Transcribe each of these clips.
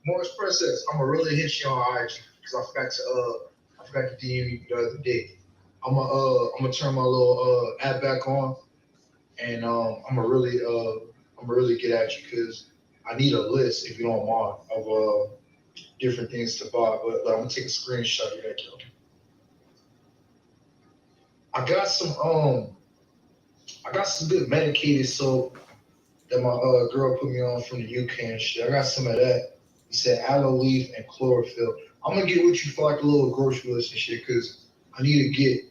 More express this. I'm gonna really hit you on IG because I forgot to DM you the other day. I'm gonna turn my little app back on and I'm gonna really get at you because I need a list if you don't mind of different things to buy. But I'm gonna take a screenshot of that. I got some um I got some good medicated soap that my girl put me on from the UK and shit. I got some of that. He said aloe leaf and chlorophyll. I'm gonna get with you for like a little grocery list and shit because I need to get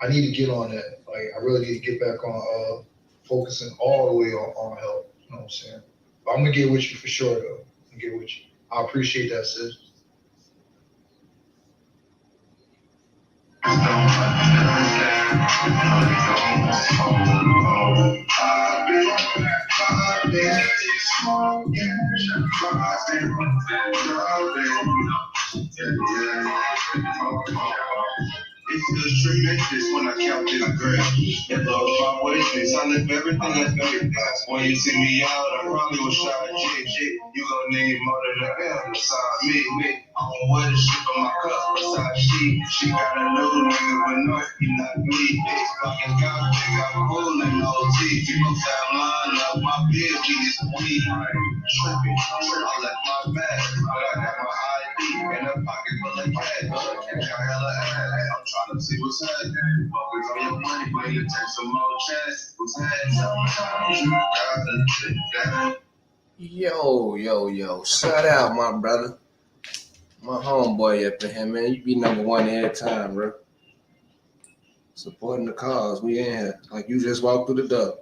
I need to get on that. Like I really need to get back on focusing all the way on health. You know what I'm saying? But I'm gonna get with you for sure though. I'm gonna get with you. I appreciate that, sis. It feels tremendous when I count this girl. And love my witness, I live everything I know. When you see me out, I probably was shy chick. You gon' need more than a L beside me. I don't wear the shit on my cuff beside she got a new nigga, but no, he not me. Fucking got big, I'm cool and no teeth. People say I'm lying up, my bitch, we is weed. Tripping, I left my bag, but I got my ID in a pocket full of cash. Got hella ass, I'm trying to see what's happening. Focus on your money, but you take some more chance. What's happening? Sometimes you gotta take that. Yo. Shout out, my brother. My homeboy up in here, man. You be number one every time, bro. Supporting the cause. We in here. Like you just walked through the door.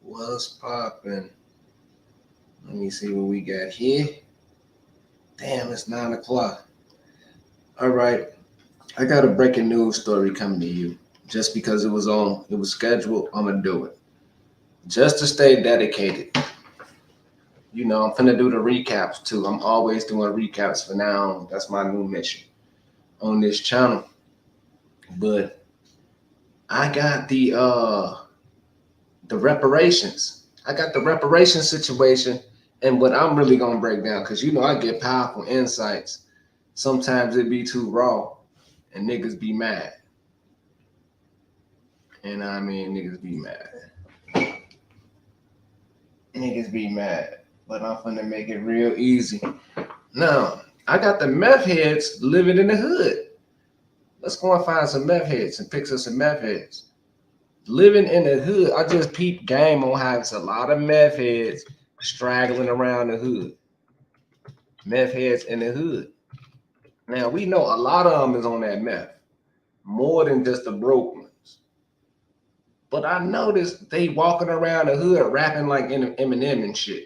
What's poppin'? Let me see what we got here. Damn, it's 9 o'clock. All right. I got a breaking news story coming to you. Just because it was scheduled, I'm gonna do it. Just to stay dedicated. You know, I'm finna do the recaps too. I'm always doing recaps for now. That's my new mission on this channel. But I got the reparations. I got the reparations situation and what I'm really gonna break down because you know I get powerful insights. Sometimes it be too raw and niggas be mad. And I mean niggas be mad. Niggas be mad. But I'm finna make it real easy. Now, I got the meth heads living in the hood. Let's go and find some meth heads and pick up some meth heads. Living in the hood, I just peeped game on how it's a lot of meth heads straggling around the hood. Meth heads in the hood. Now, we know a lot of them is on that meth. More than just the broke ones. But I noticed they walking around the hood rapping like Eminem and shit.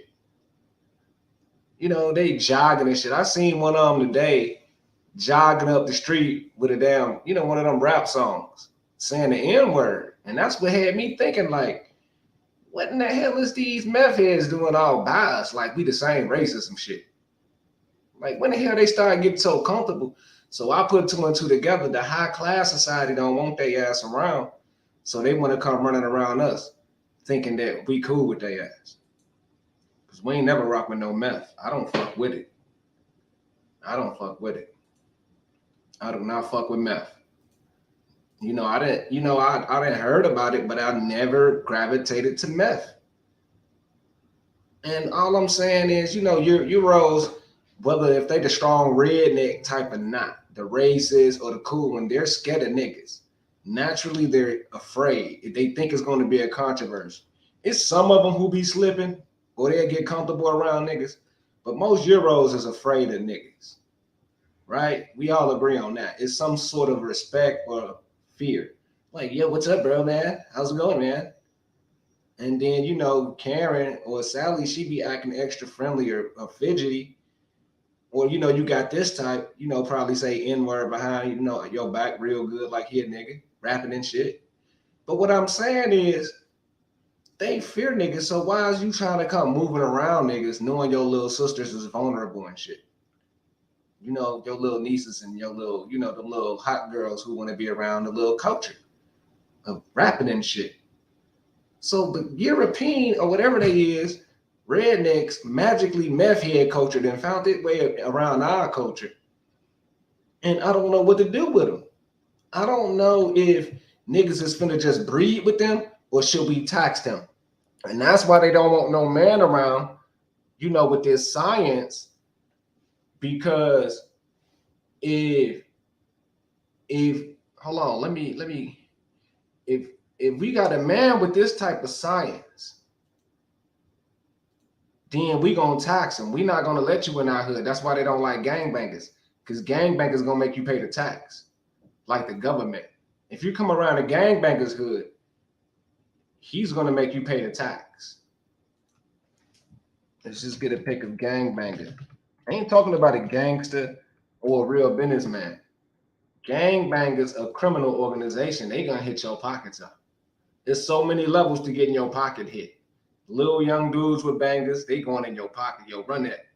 You know, they jogging and shit. I seen one of them today jogging up the street with a damn, you know, one of them rap songs saying the N-word. And that's what had me thinking, like, what in the hell is these meth heads doing all by us? Like, we the same race or some shit. Like, when the hell they started getting so comfortable? So I put two and two together. The high class society don't want their ass around. So they want to come running around us thinking that we cool with their ass. We ain't never rock with no meth. I don't fuck with it. I do not fuck with meth. You know, I didn't heard about it, but I never gravitated to meth. And all I'm saying is, you know, Euros, whether if they the strong redneck type or not, the racist or the cool one, they're scared of niggas. Naturally, they're afraid. They think it's going to be a controversy. It's some of them who be slipping, or they'll get comfortable around niggas. But most Euros is afraid of niggas, right? We all agree on that. It's some sort of respect or fear. Like, yo, what's up, bro, man? How's it going, man? And then, you know, Karen or Sally, she be acting extra friendly or fidgety. Or, you know, you got this type, you know, probably say N-word behind, you know, your back real good, like he a nigga, rapping and shit. But what I'm saying is, they fear niggas, so why is you trying to come moving around niggas knowing your little sisters is vulnerable and shit? You know, your little nieces and your little, you know, the little hot girls who want to be around the little culture of rapping and shit. So the European or whatever they is, rednecks magically meth head culture then found its way around our culture. And I don't know what to do with them. I don't know if niggas is finna just breed with them or should we tax them. And that's why they don't want no man around, with this science. Because if if hold on, let me if we got a man with this type of science, then we gonna tax him. We not gonna let you in our hood. That's why they don't like gangbangers, because gangbangers gonna make you pay the tax, like the government. If you come around a gangbanger's hood, he's gonna make you pay the tax. Let's just get a pic of gangbanger. I ain't talking about a gangster or a real businessman. Gangbangers, a criminal organization, they gonna hit your pockets up. There's so many levels to getting your pocket hit. Little young dudes with bangers, they going in your pocket, yo, run that.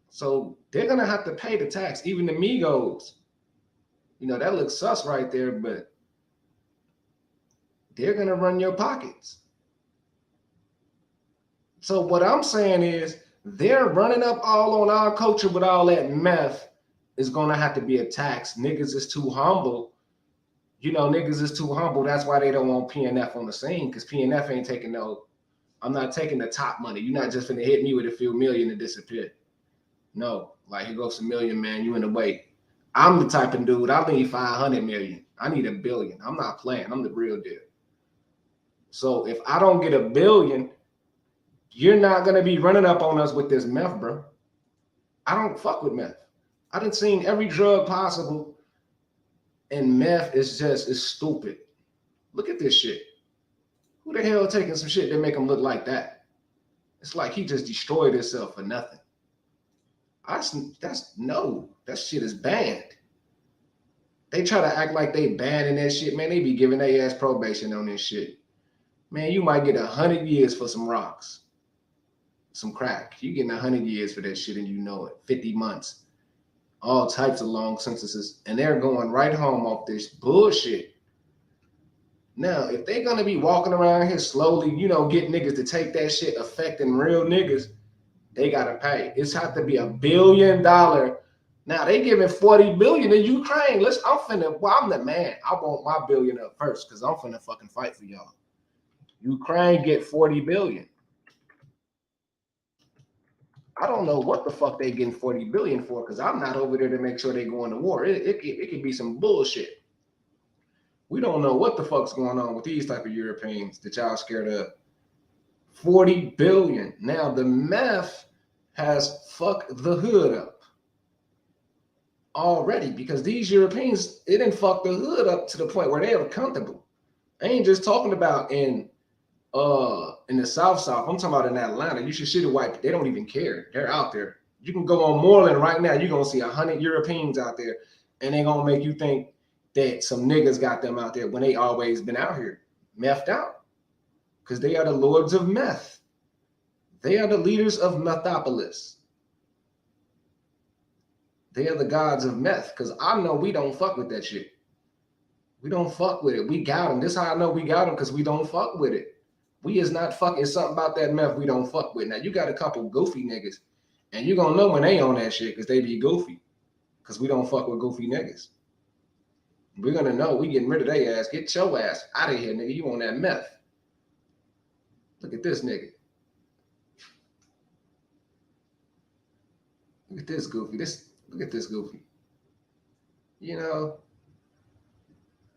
So they're gonna have to pay the tax. Even the Migos, that looks sus right there, but they're gonna run your pockets. So what I'm saying is they're running up all on our culture with all that meth is gonna have to be a tax. Niggas is too humble. Niggas is too humble. That's why they don't want PNF on the scene, because PNF ain't taking no. I'm not taking the top money. You're not just gonna hit me with a few million and disappear. No, like here goes a million, man. You in the way. I'm the type of dude. I need 500 million. I need $1 billion. I'm not playing. I'm the real deal. So if I don't get $1 billion, you're not gonna be running up on us with this meth, bro. I don't fuck with meth. I done seen every drug possible, and meth is stupid. Look at this shit. Who the hell taking some shit that make him look like that? It's like he just destroyed himself for nothing. That shit is banned. They try to act like they banning that shit, man. They be giving their ass probation on this shit. Man, you might get 100 years for some rocks, some crack. You getting 100 years for that shit and you know it. 50 months, all types of long sentences, and they're going right home off this bullshit. Now, if they're gonna be walking around here slowly, get niggas to take that shit, affecting real niggas, they gotta pay. It's have to be $1 billion. Now they giving 40 billion in Ukraine. I'm the man. I want my billion up first because I'm finna fucking fight for y'all. Ukraine get 40 billion. I don't know what the fuck they getting 40 billion for, because I'm not over there to make sure they go into war. It could be some bullshit. We don't know what the fuck's going on with these type of Europeans that y'all scared of. 40 billion. Now the meth has fucked the hood up already, because these Europeans, it didn't fuck the hood up to the point where they are comfortable. I ain't just talking about in the South. I'm talking about in Atlanta. You should see the white. They don't even care. They're out there. You can go on Moreland right now. You're gonna see 100 Europeans out there, and they're gonna make you think that some niggas got them out there when they always been out here, methed out, because they are the lords of meth. They are the leaders of methopolis. They are the gods of meth, because I know we don't fuck with that shit. We don't fuck with it. We got them. This is how I know we got them, because we don't fuck with it. We is not fucking something about that meth we don't fuck with. Now, you got a couple goofy niggas, and you gonna know when they on that shit, because they be goofy, because we don't fuck with goofy niggas. We're gonna know we getting rid of their ass. Get your ass out of here, nigga. You on that meth. Look at this nigga. Look at this goofy. Look at this goofy.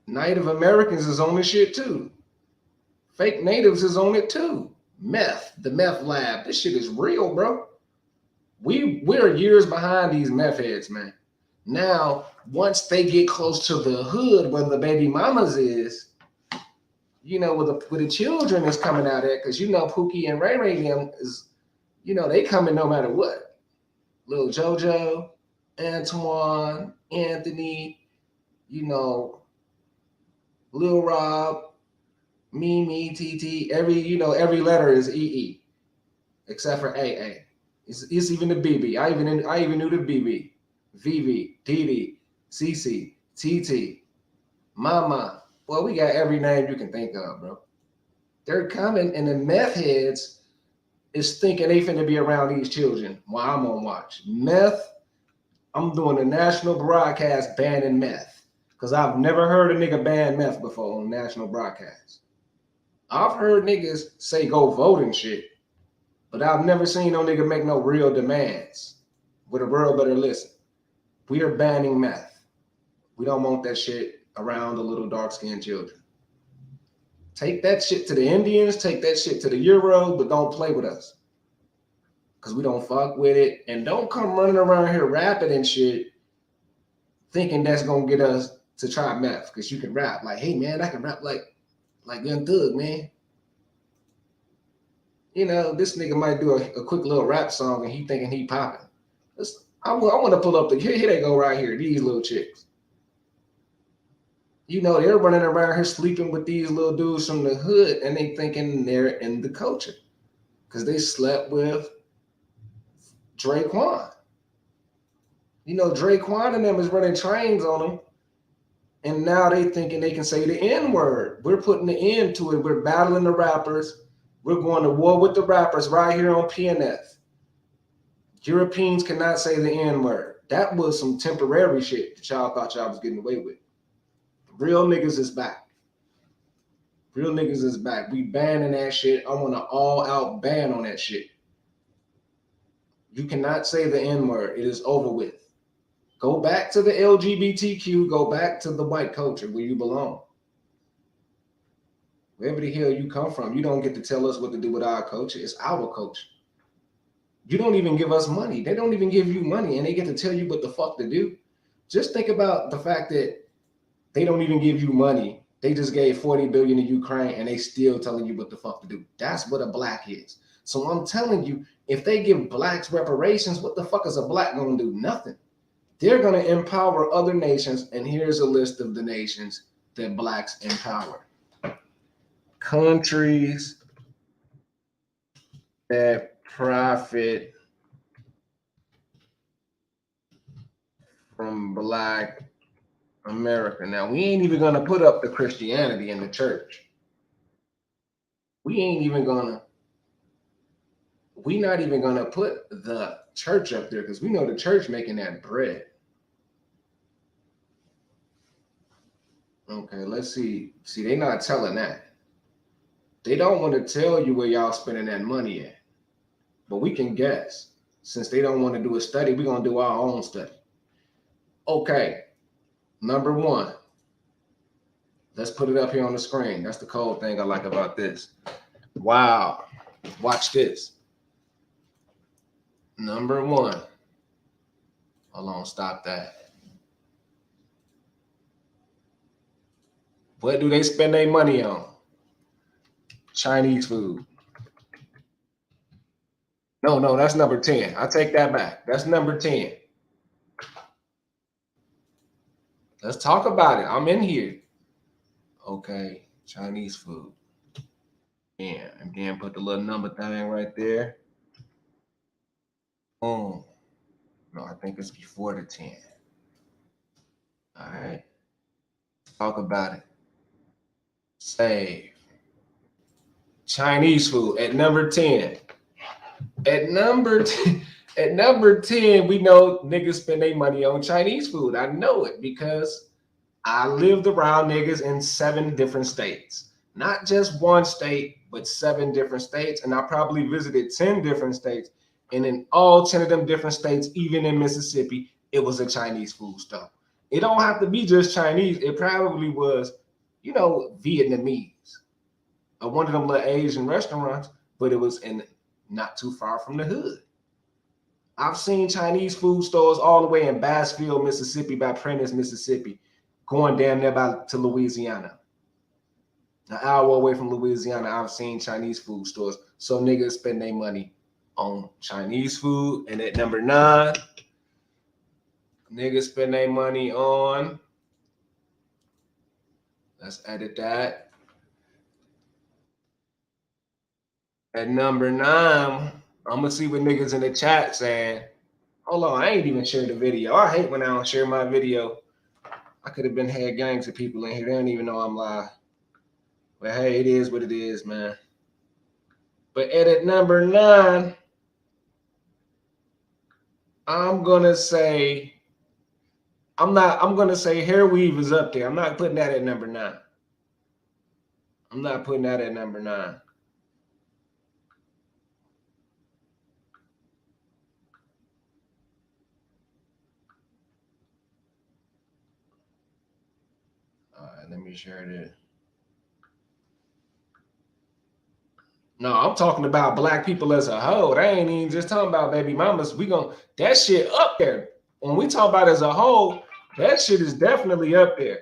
Native Americans is on this shit too. Fake natives is on it too. Meth, the meth lab. This shit is real, bro. We're years behind these meth heads, man. Now, once they get close to the hood where the baby mamas is, where the children is coming out at, because Pookie and Ray Ray them is, they coming no matter what. Little JoJo, Antoine, Anthony, Lil Rob, Mimi, TT, every letter is EE, except for AA. It's even the BB. I even knew the BB, VV, DD, CC, TT, Mama. Well, we got every name you can think of, bro. They're coming, and the meth heads is thinking they finna be around these children while I'm on watch. Meth, I'm doing a national broadcast banning meth. Because I've never heard a nigga ban meth before on national broadcast. I've heard niggas say go vote and shit, but I've never seen no nigga make no real demands. Where the world better listen. We are banning meth. We don't want that shit around the little dark-skinned children. Take that shit to the Indians, take that shit to the Euros, but don't play with us. Because we don't fuck with it. And don't come running around here rapping and shit thinking that's going to get us to try meth. Because you can rap. Like, hey, man, I can rap like Young Thug, man. You know, this nigga might do a quick little rap song and he thinking he popping. I want to pull up here they go right here, these little chicks. You know, they're running around here sleeping with these little dudes from the hood and they thinking they're in the culture because they slept with Draquan. You know, Draquan and them is running trains on them, and now they thinking they can say the N-word. We're putting the end to it. We're battling the rappers. We're going to war with the rappers right here on PNF. Europeans cannot say the N-word. That was some temporary shit that y'all thought y'all was getting away with. Real niggas is back. Real niggas is back. We banning that shit. I want an all-out ban on that shit. You cannot say the N-word. It is over with. Go back to the LGBTQ. Go back to the white culture where you belong. Wherever the hell you come from, you don't get to tell us what to do with our culture. It's our culture. You don't even give us money. They don't even give you money, and they get to tell you what the fuck to do. Just think about the fact that they don't even give you money. They just gave $40 billion to Ukraine, and they still telling you what the fuck to do. That's what a black is. So I'm telling you, if they give blacks reparations, what the fuck is a black gonna do? Nothing. They're gonna empower other nations, and here's a list of the nations that blacks empower. Countries that profit from black America. Now, we ain't even gonna put up the Christianity in the church. We're not even gonna put the church up there because we know the church making that bread. Okay, let's see. See, they not telling that. They don't want to tell you where y'all spending that money at. But we can guess. Since they don't want to do a study, we're gonna do our own study. Okay, number one. Let's put it up here on the screen. That's the cool thing I like about this. Wow. Watch this. Number one. Hold on, stop that. What do they spend their money on? Chinese food. No, that's number 10. I take that back. That's number 10. Let's talk about it. I'm in here. Okay, Chinese food. Yeah, and then put the little number thing right there. Boom. No, I think it's before the 10. All right. Talk about it. Save. Chinese food at number 10. At number 10, we know niggas spend their money on Chinese food. I know it because I lived around niggas in 7 different states. Not just one state, but 7 different states. And I probably visited 10 different states. And in all 10 of them different states, even in Mississippi, it was a Chinese food stop. It don't have to be just Chinese. It probably was, Vietnamese. Or one of them little Asian restaurants, but it was in not too far from the hood. I've seen Chinese food stores all the way in Bassfield, Mississippi, by Prentice, Mississippi, going down there to Louisiana. An hour away from Louisiana, I've seen Chinese food stores. So niggas spend their money on Chinese food. And at number 9, niggas spend their money on, let's edit that. At number 9, I'm gonna see what niggas in the chat saying. Hold on, I ain't even shared the video. I hate when I don't share my video. I could have had gangs of people in here. They don't even know I'm live. But hey, it is what it is, man. But edit number 9, I'm gonna say I'm gonna say hair weave is up there. I'm not putting that at number 9. I'm not putting that at number 9. All right, let me share this. No, I'm talking about black people as a whole. They ain't even just talking about baby mamas. We gonna that shit up there. When we talk about as a whole, that shit is definitely up there.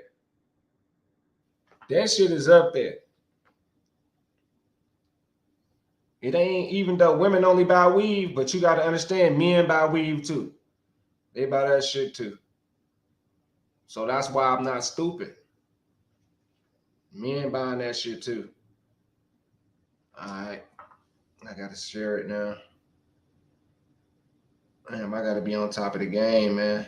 That shit is up there. It ain't even though women only buy weave, but you gotta understand men buy weave too. They buy that shit too. So that's why I'm not stupid. Men buying that shit too. All right, I gotta share it now. Damn, I gotta be on top of the game, man.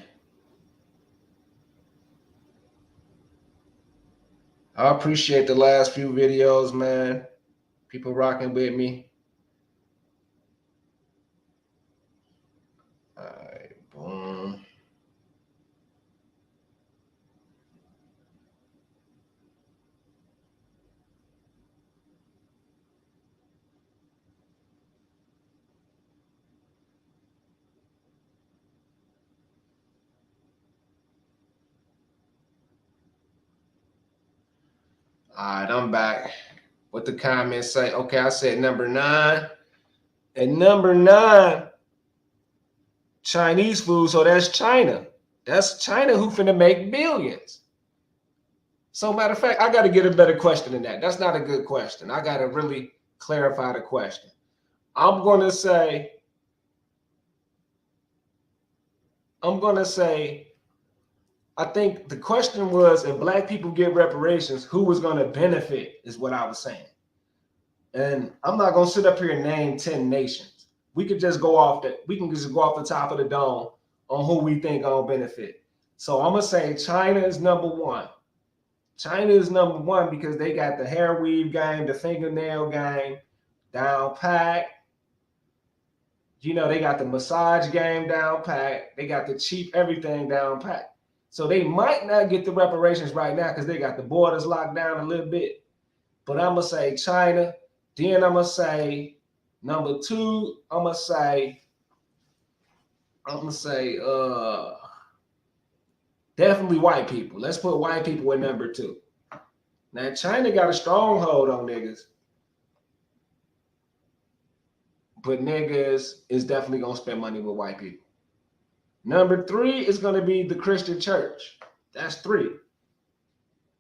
I appreciate the last few videos, man. People rocking with me. All right, boom. All right, I'm back. What the comments say? Okay, I said number 9. And number 9, Chinese food. So that's China. That's China who finna make billions. So matter of fact, I got to get a better question than that. That's not a good question. I got to really clarify the question. I'm gonna say, I think the question was if black people get reparations, who was gonna benefit? Is what I was saying. And I'm not gonna sit up here and name 10 nations. We could just go off that. We can just go off the top of the dome on who we think gonna benefit. So I'm gonna say China is number 1. China is number 1 because they got the hair weave game, the fingernail game down pat. You know, they got the massage game down pat. They got the cheap everything down pat. So they might not get the reparations right now because they got the borders locked down a little bit. But I'm gonna say China. Then I'm gonna say number 2. I'm gonna say definitely white people. Let's put white people at number 2. Now China got a stronghold on niggas, but niggas is definitely gonna spend money with white people. Number 3 is gonna be the Christian church. That's 3.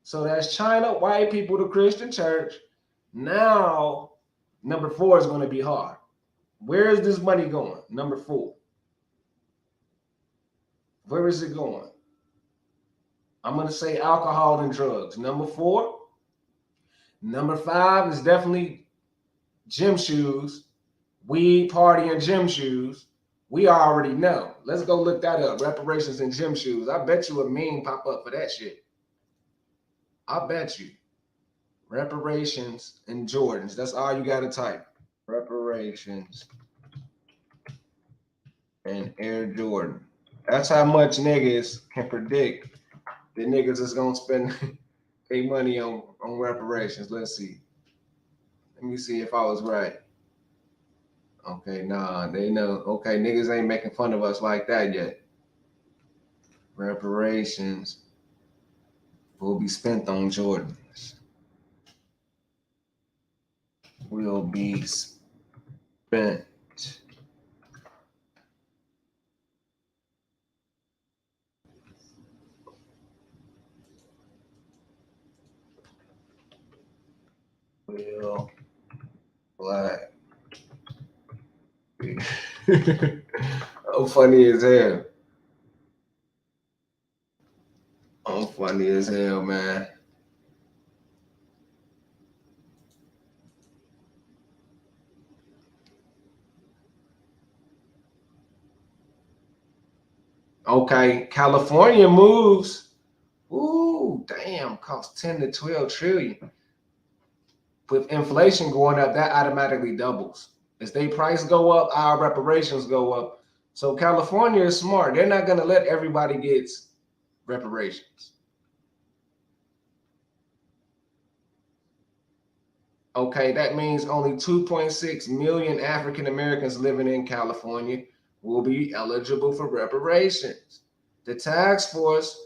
So that's China, white people, the Christian church. Now, number 4 is gonna be hard. Where is this money going? Number 4. Where is it going? I'm gonna say alcohol and drugs. Number 4. Number 5 is definitely gym shoes, weed, party, and gym shoes. We already know. Let's go look that up. Reparations and gym shoes. I bet you a meme pop up for that shit. I bet you. Reparations and Jordans. That's all you gotta type. Reparations and Air Jordan. That's how much niggas can predict that niggas is gonna spend their money on reparations. Let's see. Let me see if I was right. Okay, nah, they know. Okay, niggas ain't making fun of us like that yet. Reparations will be spent on Jordans. Will be spent. Will black. I'm funny as hell. I'm funny as hell, man. Okay, California moves. Ooh, damn, cost 10 to 12 trillion. With inflation going up, that automatically doubles. As they price go up, our reparations go up. So California is smart. They're not going to let everybody get reparations. Okay, that means only 2.6 million African Americans living in California will be eligible for reparations. The task force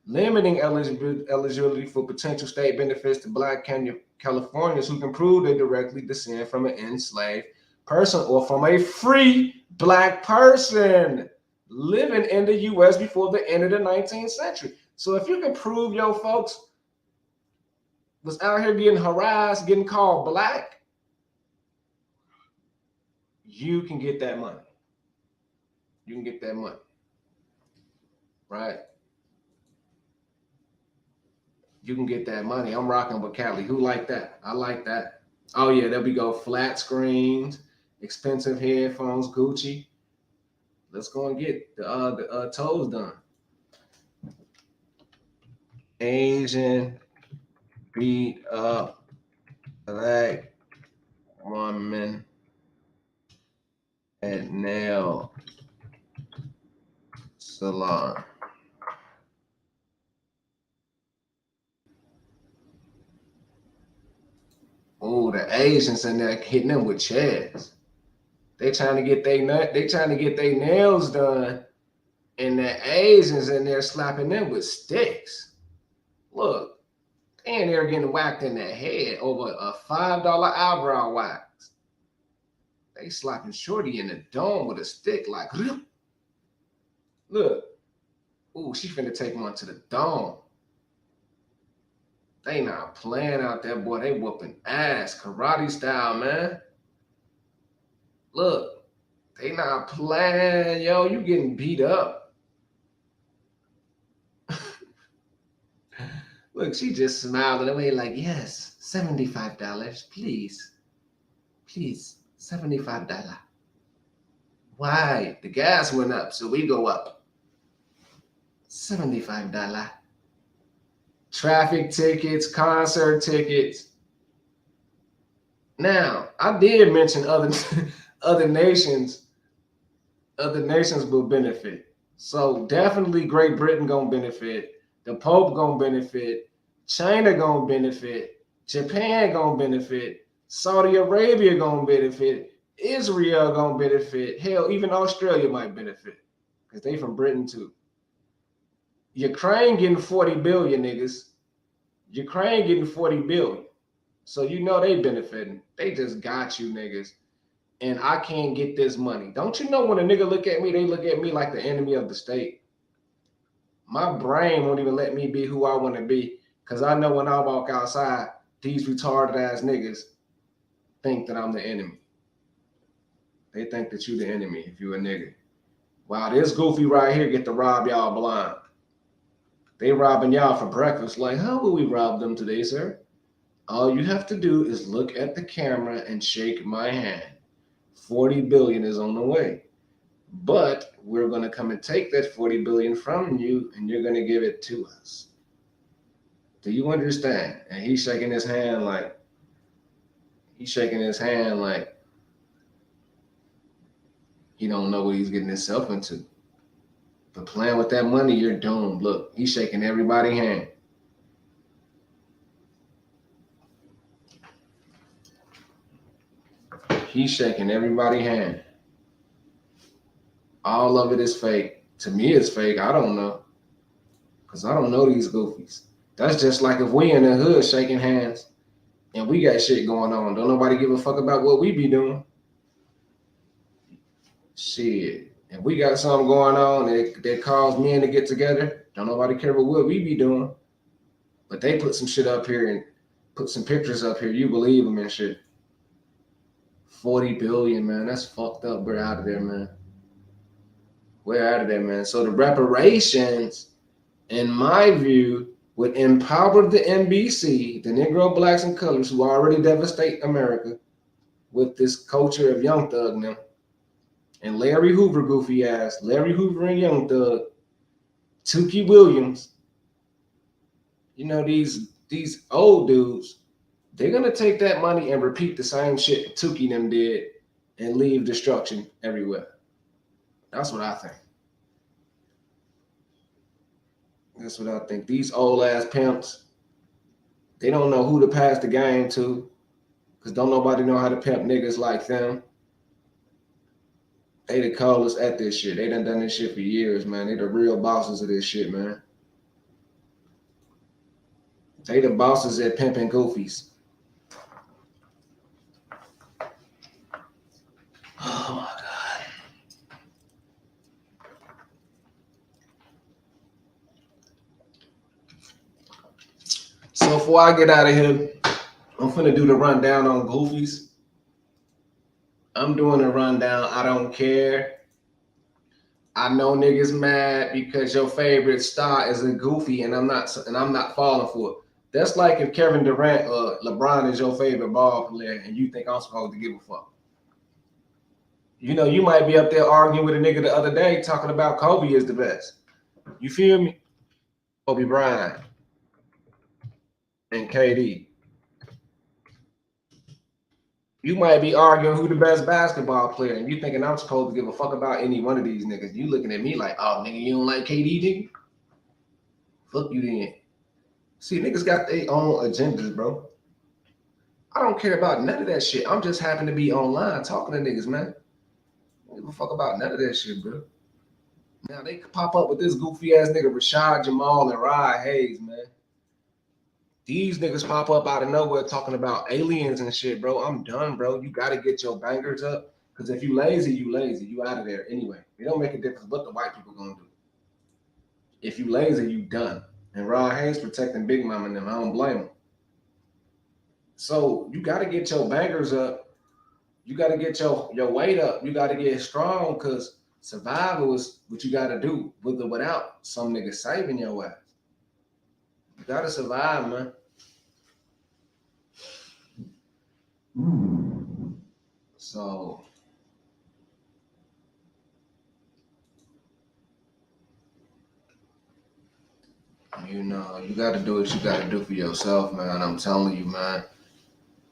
limiting eligibility for potential state benefits to Black Californians who can prove they directly descend from an enslaved person or from a free Black person living in the U.S. before the end of the 19th century. So if you can prove your folks was out here getting harassed, getting called Black, you can get that money. You can get that money, right? You can get that money. I'm rocking with Cali. Who like that? I like that. Oh yeah, there we go. Flat screens, expensive headphones, Gucci. Let's go and get the toes done. Asian beat up Black woman at nail salon. Oh, the Asians in there hitting them with chairs. They trying to get their nails done, and the Asians in there slapping them with sticks. Look, they in there getting whacked in the head over a $5 eyebrow wax. They slapping Shorty in the dome with a stick like, look. Ooh, she finna take one to the dome. They not playing out there, boy. They whooping ass, karate style, man. Look, they not playing, yo. You getting beat up. Look, she just smiled away like, yes, $75, please. Please, $75. Why? The gas went up, so we go up. $75. Traffic tickets, concert tickets. Now, I did mention other nations will benefit. So definitely Great Britain gonna benefit. The Pope gonna benefit. China gonna benefit. Japan gonna benefit. Saudi Arabia gonna benefit. Israel gonna benefit. Hell, even Australia might benefit because they from Britain too. Ukraine getting 40 billion, niggas. Ukraine getting 40 billion. So you know they benefiting. They just got you, niggas. And I can't get this money. Don't you know when a nigga look at me, they look at me like the enemy of the state. My brain won't even let me be who I want to be. Because I know when I walk outside, these retarded ass niggas think that I'm the enemy. They think that you the enemy if you a nigga. Wow, this goofy right here get to rob y'all blind. They robbing y'all for breakfast. Like, how will we rob them today, sir? All you have to do is look at the camera and shake my hand. 40 billion is on the way. But we're going to come and take that 40 billion from you and you're going to give it to us. Do you understand? And he's shaking his hand like he don't know what he's getting himself into. But playing with that money, you're doomed. Look, he's shaking everybody's hand. He's shaking everybody's hand. All of it is fake. To me, it's fake. I don't know. Because I don't know these goofies. That's just like if we in the hood shaking hands and we got shit going on. Don't nobody give a fuck about what we be doing. Shit. If we got something going on that calls men to get together, don't nobody care about what we be doing. But they put some shit up here and put some pictures up here. You believe them and shit. 40 billion, man. That's fucked up. We're out of there, man. We're out of there, man. So the reparations, in my view, would empower the NBC, the Negro, Blacks, and Colors, who already devastate America with this culture of Young Thug now. And Larry Hoover, goofy ass. Larry Hoover and Young Thug. Tukey Williams. You know, these old dudes, They're gonna take that money and repeat the same shit Tukey them did and leave destruction everywhere. That's what I think. That's what I think. These old ass pimps, they don't know who to pass the game to, cause don't nobody know how to pimp niggas like them. They the coldest at this shit. They done this shit for years, man. They the real bosses of this shit, man. They the bosses at pimping goofies. Oh my god. So before I get out of here, I'm finna do the rundown on goofies. I'm doing a rundown. I don't care. I know niggas mad because your favorite star is a goofy, and I'm not falling for it. That's like if Kevin Durant or LeBron is your favorite ball player, and you think I'm supposed to give a fuck. You know, you might be up there arguing with a nigga the other day talking about Kobe is the best. You feel me? Kobe Bryant and KD. You might be arguing who the best basketball player, and you thinking I'm supposed to give a fuck about any one of these niggas. You looking at me like, oh nigga, you don't like KD, nigga? Fuck you then. See, niggas got their own agendas, bro. I don't care about none of that shit. I'm just happy to be online talking to niggas, man. I don't give a fuck about none of that shit, bro. Now they could pop up with this goofy ass nigga Rashad Jamal and Rod Hayes, man. These niggas pop up out of nowhere talking about aliens and shit, bro. I'm done, bro. You gotta get your bangers up. Cause if you lazy, you lazy. You out of there anyway. It don't make a difference what the white people gonna do. If you lazy, you done. And Rod Hayes protecting Big Mama and them. I don't blame him. So you gotta get your bangers up. You gotta get your weight up. You gotta get strong because survival is what you gotta do with or without some niggas saving your ass. You gotta survive, man. So you know, you gotta do what you gotta do for yourself, man. I'm telling you, man.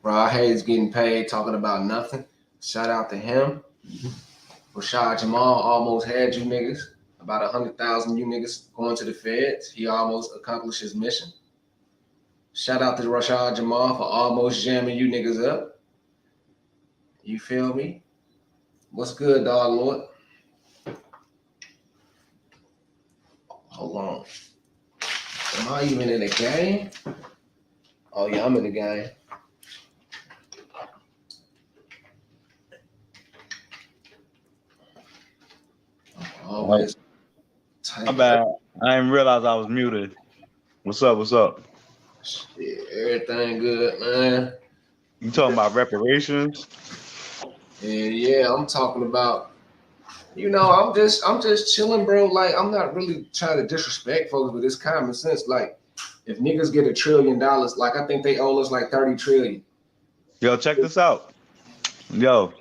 Rod Hayes getting paid talking about nothing. Shout out to him. Rashad Jamal almost had you niggas. About 100,000 you niggas going to the feds. He almost accomplished his mission. Shout out to Rashad Jamal for almost jamming you niggas up. You feel me? What's good, dog Lord? Hold on. Am I even in the game? Oh yeah, I'm in the game. Always. My bad. I didn't realize I was muted. What's up? What's up? Shit, everything good, man. You talking about reparations? And yeah, I'm talking about, you know, I'm just chilling, bro. Like I'm not really trying to disrespect folks, but it's common sense. Like if niggas get $1 trillion, like I think they owe us like 30 trillion. Yo, check this out. Yo.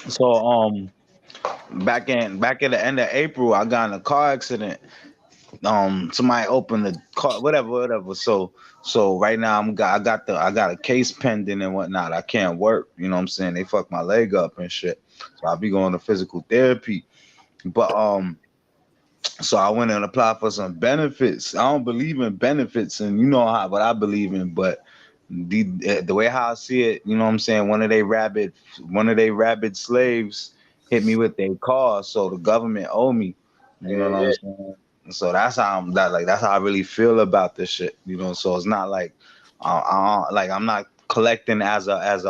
So back at the end of April, I got in a car accident. Somebody opened the car, whatever. So right now I got a case pending and whatnot. I can't work. You know what I'm saying? They fucked my leg up and shit. So I'll be going to physical therapy. But so I went and applied for some benefits. I don't believe in benefits, and you know what I believe in, but the way how I see it, you know what I'm saying? One of they rabid slaves hit me with their car, so the government owe me. You know what I'm saying? So that's how I really feel about this shit. You know, so it's not like like I'm not collecting as it's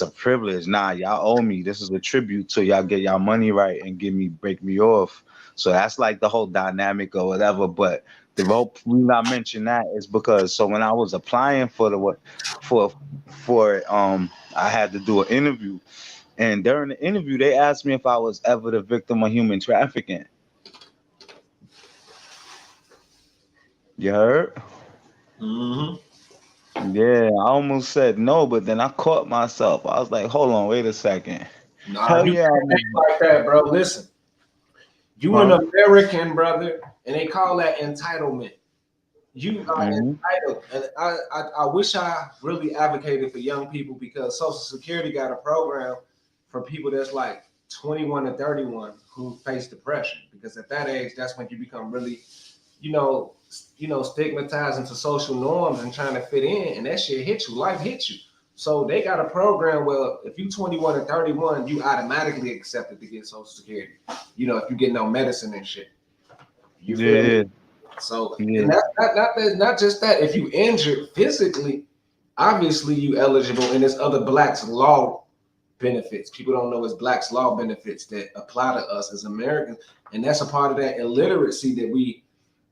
a privilege. Nah, y'all owe me. This is a tribute to y'all get y'all money right and break me off. So that's like the whole dynamic or whatever. But the whole reason I mention that is because so when I was applying for I had to do an interview, and during the interview they asked me if I was ever the victim of human trafficking. You heard? Mm-hmm. Yeah, I almost said no, but then I caught myself. I was like, hold on, wait a second. Nah, Hell you yeah, can't think like that, bro. Listen, you an huh? American, brother, and they call that entitlement. You are Mhm. entitled, and I wish I really advocated for young people because Social Security got a program for people that's like 21 to 31 who face depression because at that age that's when you become really stigmatized into social norms and trying to fit in, and that shit hits you. Life hits you. So they got a program where if you 21 or 31, you automatically accepted to get Social Security. If you get no medicine and shit. You feel me? Yeah, So, and yeah. that's not just that. If you injured physically, obviously you eligible, and there's other blacks law benefits. People don't know it's blacks law benefits that apply to us as Americans, and that's a part of that illiteracy that we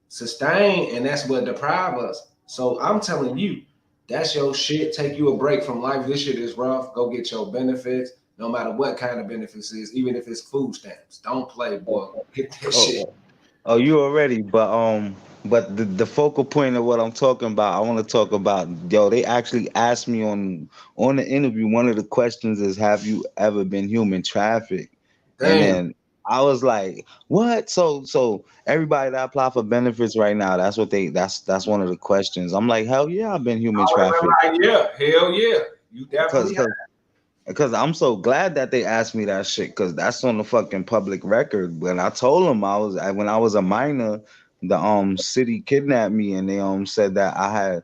sustain, and that's what deprive us. So I'm telling you, that's your shit. Take you a break from life. This shit is rough. Go get your benefits, no matter what kind of benefits it is, even if it's food stamps. Don't play, boy. Get that shit. Oh, oh, you already, but the focal point of what I'm talking about, I want to talk about. Yo, they actually asked me on the interview. One of the questions is, "Have you ever been human trafficked?" And Damn. then I was like, "What?" So everybody that apply for benefits right now, that's one of the questions. I'm like, "Hell yeah, I've been human I remember. trafficked." Yeah, hell yeah. You Cause, definitely have. cause Because I'm so glad that they asked me that shit. Because that's on the fucking public record. When I told them when I was a minor, the city kidnapped me, and they said that I had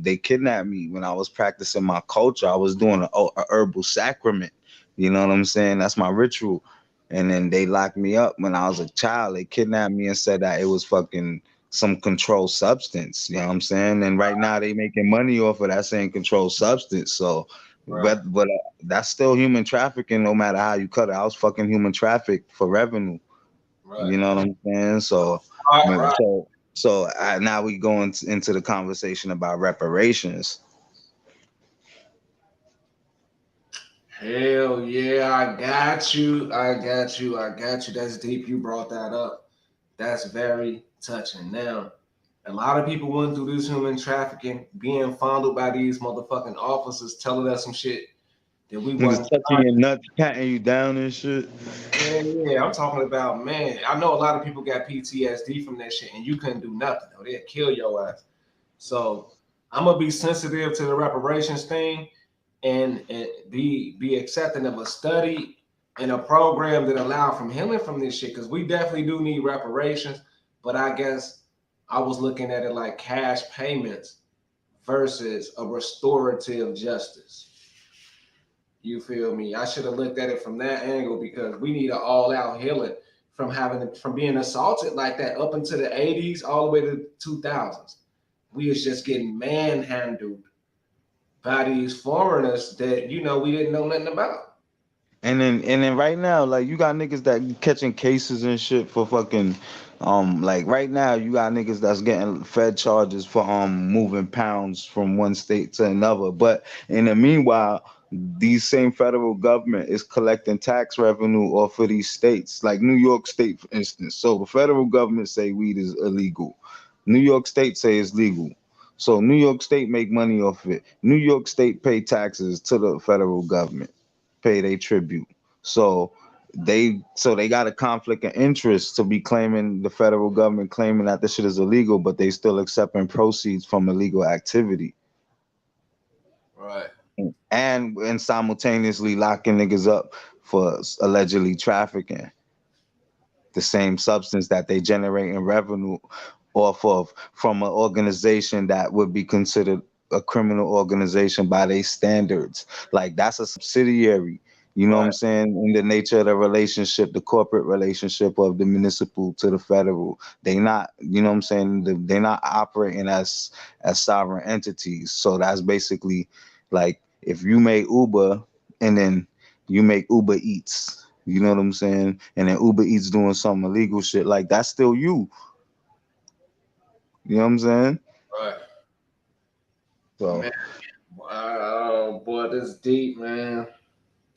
they kidnapped me when I was practicing my culture. I was doing a herbal sacrament. You know what I'm saying? That's my ritual. And then they locked me up when I was a child. They kidnapped me and said that it was fucking some controlled substance. You know what I'm saying? And right now they making money off of that same controlled substance. So, Right, but that's still human trafficking, no matter how you cut it. I was fucking human trafficked for revenue. right, You know what I'm saying? So, right, man, right. now we go into the conversation about reparations. Hell yeah, I got you. I got you. I got you. That's deep. You brought that up. That's very touching. Now, a lot of people went through this human trafficking, being fondled by these motherfucking officers telling us some shit that we Niggas wasn't. touching your nuts, patting you down and shit. Yeah, yeah, I'm talking about, man. I know a lot of people got PTSD from that shit, and you couldn't do nothing. Or they'd kill your ass. So I'm gonna be sensitive to the reparations thing, and be accepting of a study and a program that allow from healing from this shit, because we definitely do need reparations. But I guess I was looking at it like cash payments versus a restorative justice. You feel me? I should have looked at it from that angle because we need an all-out healing from being assaulted like that up into the 80s all the way to 2000s. We was just getting manhandled by these foreigners that we didn't know nothing about. And then right now, like you got niggas that catching cases and shit for fucking like right now you got niggas that's getting fed charges for moving pounds from one state to another. But in the meanwhile, these same federal government is collecting tax revenue off of these states, like New York State, for instance. So the federal government say weed is illegal. New York State say it's legal. So New York State make money off of it. New York State pay taxes to the federal government, pay their tribute. So they got a conflict of interest to be claiming the federal government claiming that this shit is illegal, but they still accepting proceeds from illegal activity Right. and simultaneously locking niggas up for allegedly trafficking the same substance that they generating revenue off of from an organization that would be considered a criminal organization by their standards. Like that's a subsidiary, you know what I'm Right. saying? In the nature of the relationship, the corporate relationship of the municipal to the federal. They not, you know what I'm saying? They're not operating as sovereign entities. So that's basically like if you make Uber and then you make Uber Eats. You know what I'm saying? And then Uber Eats doing some illegal shit. Like that's still you. You know what I'm saying? Right. So Man, wow, boy, this is deep, man.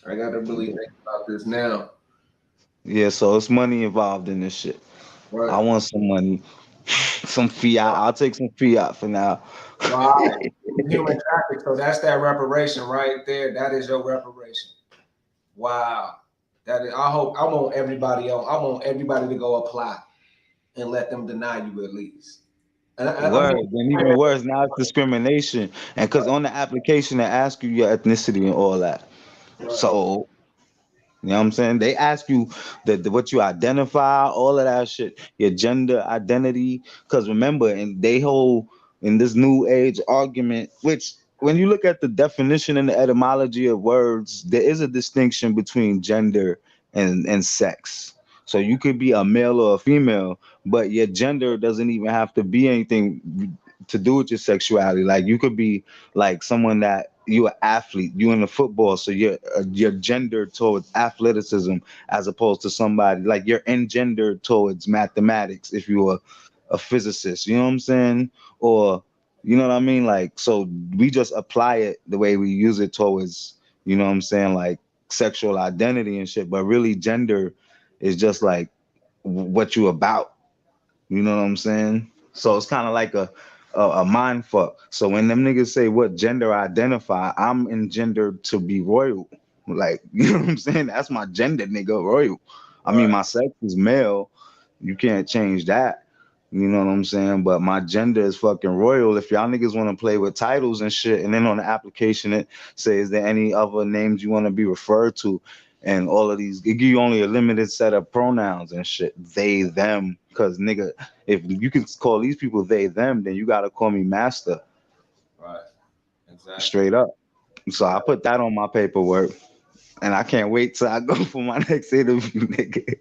I got to really think about this now. yeah, so it's money involved in this shit. I Right. want some money, some fiat. I'll take some fiat for now. Right. Human traffic. So that's that reparation right there. That is your reparation. Wow. That is. I want everybody to go apply and let them deny you at least. I Word, mean, and even worse, now it's discrimination. And because on the application they ask you your ethnicity and all that. right, So you know what I'm saying? They ask you what you identify, all of that shit, your gender identity. Because remember, in they whole in this new age argument, which when you look at the definition and the etymology of words, there is a distinction between gender and sex. So you could be a male or a female, but your gender doesn't even have to be anything to do with your sexuality. Like you could be like someone that you an athlete, you in the football, so you're gendered towards athleticism as opposed to somebody like you're engendered towards mathematics if you're a physicist. You know what I'm saying? Or you know what I mean? Like so we just apply it the way we use it towards you know what I'm saying like sexual identity and shit. But really, gender is just like what you about. You know what I'm saying? So it's kind of like a mind fuck. So when them niggas say what gender I identify, I'm engendered to be royal. Like you know what I'm saying? That's my gender, nigga, royal. I mean, right. my sex is male. You can't change that. You know what I'm saying? But my gender is fucking royal. If y'all niggas want to play with titles and shit, and then on the application it says, is there any other names you want to be referred to? And all of these, it give you only a limited set of pronouns and shit. They, them. Cause nigga, if you can call these people they, them, then you gotta call me master. Right. Exactly. Straight up. So I put that on my paperwork. And I can't wait till I go for my next interview, nigga.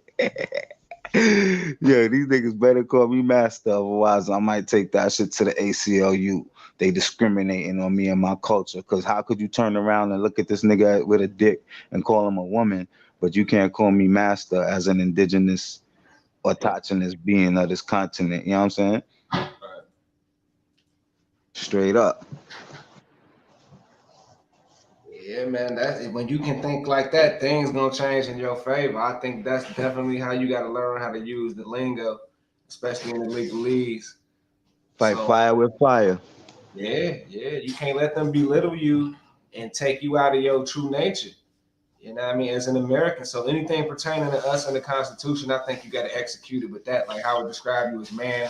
Yeah, these niggas better call me master, otherwise I might take that shit to the ACLU. They discriminating on me and my culture. Cause how could you turn around and look at this nigga with a dick and call him a woman, but you can't call me master as an indigenous autochthonous being of this continent? You know what I'm saying? Right. Straight up. Yeah, man. That's when you can think like that, things gonna change in your favor. I think that's definitely how you got to learn how to use the lingo, especially in the legalese. Fight So fire with fire. yeah, yeah, you can't let them belittle you and take you out of your true nature. You know what I mean? As an American, so anything pertaining to us and the Constitution, I think you got to execute it with that, like how it describe you as man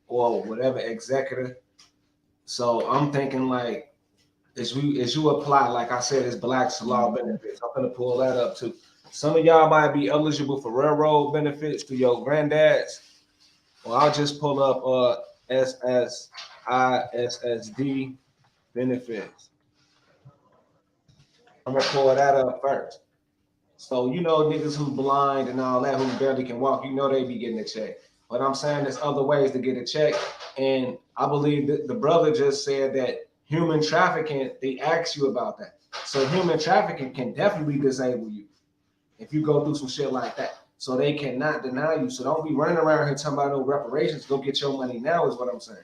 or whatever executive. So I'm thinking like as you apply, like I said, it's blacks law benefits. I'm gonna pull that up too. Some of y'all might be eligible for railroad benefits through your granddad's. Well, I'll just pull up SSISSD benefits. I'm gonna pull that up first. So you know niggas who blind and all that who barely can walk, you know they be getting a check. But I'm saying there's other ways to get a check. And I believe that the brother just said that human trafficking, they ask you about that. So human trafficking can definitely disable you if you go through some shit like that. So they cannot deny you. So don't be running around here talking about no reparations. Go get your money now, is what I'm saying.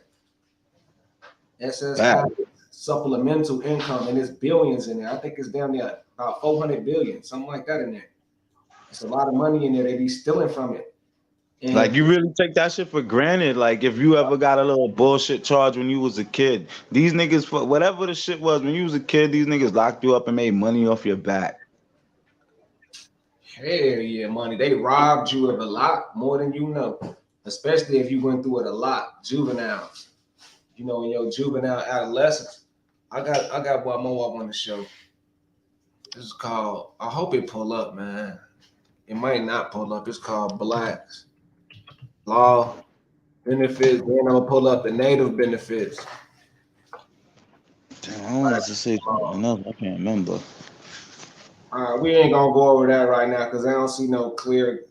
Fact. SSI supplemental income, and there's billions in there. I think it's down there about 400 billion, something like that in there. It's a lot of money in there. They be stealing from it. Like And you really take that shit for granted. Like if you ever got a little bullshit charge when you was a kid, these niggas for whatever the shit was when you was a kid, these niggas locked you up and made money off your back. hell yeah, money. They robbed you of a lot more than you know. Especially if you went through it a lot. Juveniles. You know, in your juvenile adolescence. I got one more I want to show. This is called, I hope it pull up, man. It might not pull up. It's called Blacks Law Benefits. Then I'm gonna pull up the native benefits. Damn, I wanted to say something else. I can't remember. We ain't gonna go over that right now because I don't see no clear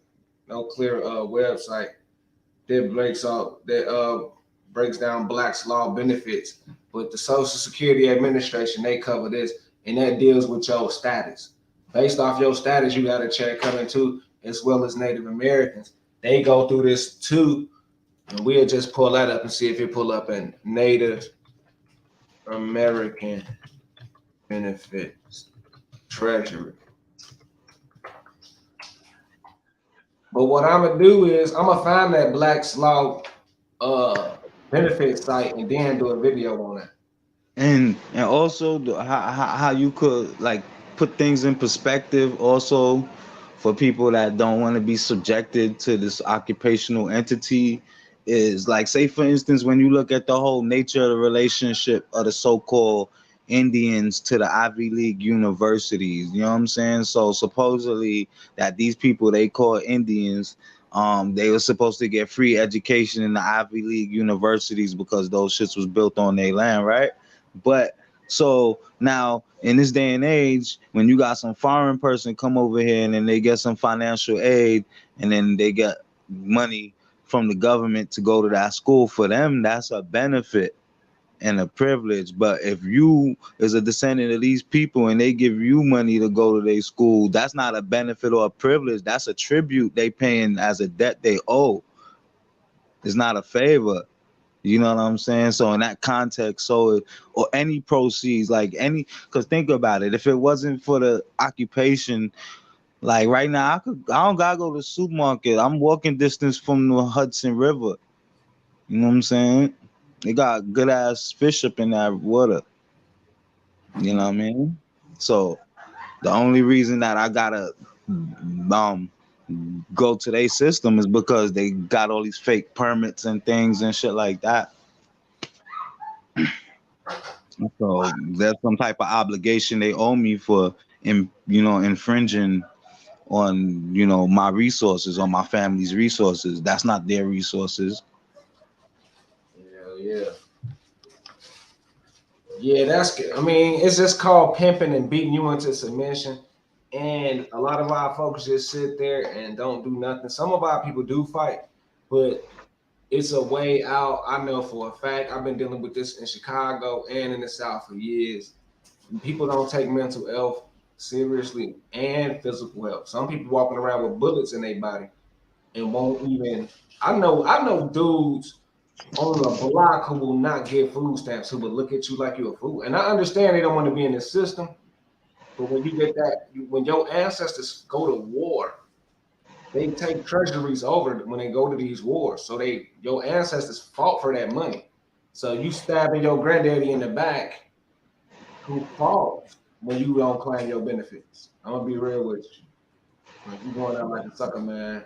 website that breaks down Black's law benefits. But the Social Security Administration, they cover this, and that deals with your status. Based off your status, you got a check coming too, as well as Native Americans. They go through this too, and we'll just pull that up and see if it pull up in Native American benefits treasury. But what I'm gonna do is I'm gonna find that Black's Law uh benefit site and then do a video on it. And also how you could like put things in perspective also for people that don't want to be subjected to this occupational entity is like, say for instance, when you look at the whole nature of the relationship of the so-called Indians to the Ivy League universities, you know what I'm saying? So supposedly that these people they call Indians, they were supposed to get free education in the Ivy League universities because those shits was built on their land, right? But so now in this day and age, when you got some foreign person come over here and then they get some financial aid and then they get money from the government to go to that school, for them that's a benefit and a privilege. But if you is a descendant of these people and they give you money to go to their school, that's not a benefit or a privilege. That's a tribute they paying as a debt they owe. It's not a favor. You know what I'm saying? So in that context, so or any proceeds, like any, because think about it, if it wasn't for the occupation, like right now, I don't gotta go to the supermarket. I'm walking distance from the Hudson River. You know what I'm saying? They got good ass fish up in that water. You know what I mean? So the only reason that I gotta um go to their system is because they got all these fake permits and things and shit like that. So there's some type of obligation they owe me for infringing on my resources, on my family's resources. That's not their resources. Yeah, yeah. Yeah, that's good. I mean, it's just called pimping and beating you into submission. And a lot of our folks just sit there and don't do nothing. Some of our people do fight, but it's a way out. I know for a fact. I've been dealing with this in Chicago and in the South for years. People don't take mental health seriously and physical health. Some people walking around with bullets in their body and won't even. I know dudes on the block who will not get food stamps, who will look at you like you're a fool. And I understand they don't want to be in the system, but when you get that, when your ancestors go to war, they take treasuries over when they go to these wars. So your ancestors fought for that money. So you stabbing your granddaddy in the back who fought when you don't claim your benefits. I'm gonna be real with you. Like you going out like a sucker, man.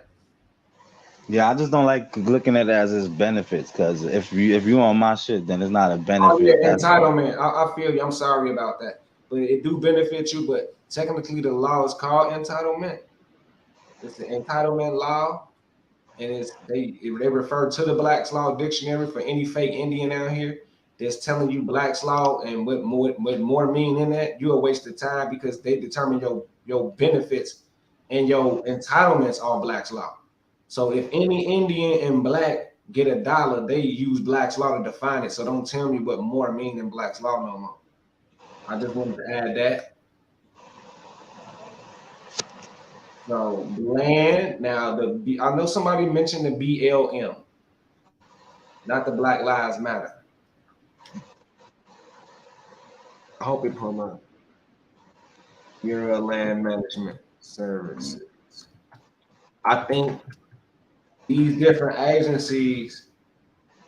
Yeah, I just don't like looking at it as its benefits, because if you on my shit, then it's not a Oh benefit. yeah, That's entitlement. I feel you. I'm sorry about that, but it do benefit you. But technically, the law is called entitlement. It's the entitlement law, and they refer to the Black's Law Dictionary for any fake Indian out here that's telling you Black's Law and what more mean in that. You're a waste of time because they determine your benefits and your entitlements are Black's Law. So if any Indian and Black get $1, they use Black's Law to define it. So don't tell me what more mean than Black's Law no more. I just wanted to add that. So land now I know somebody mentioned the BLM, not the Black Lives Matter. I hope it come up. Bureau of Land Management Services. I think these different agencies,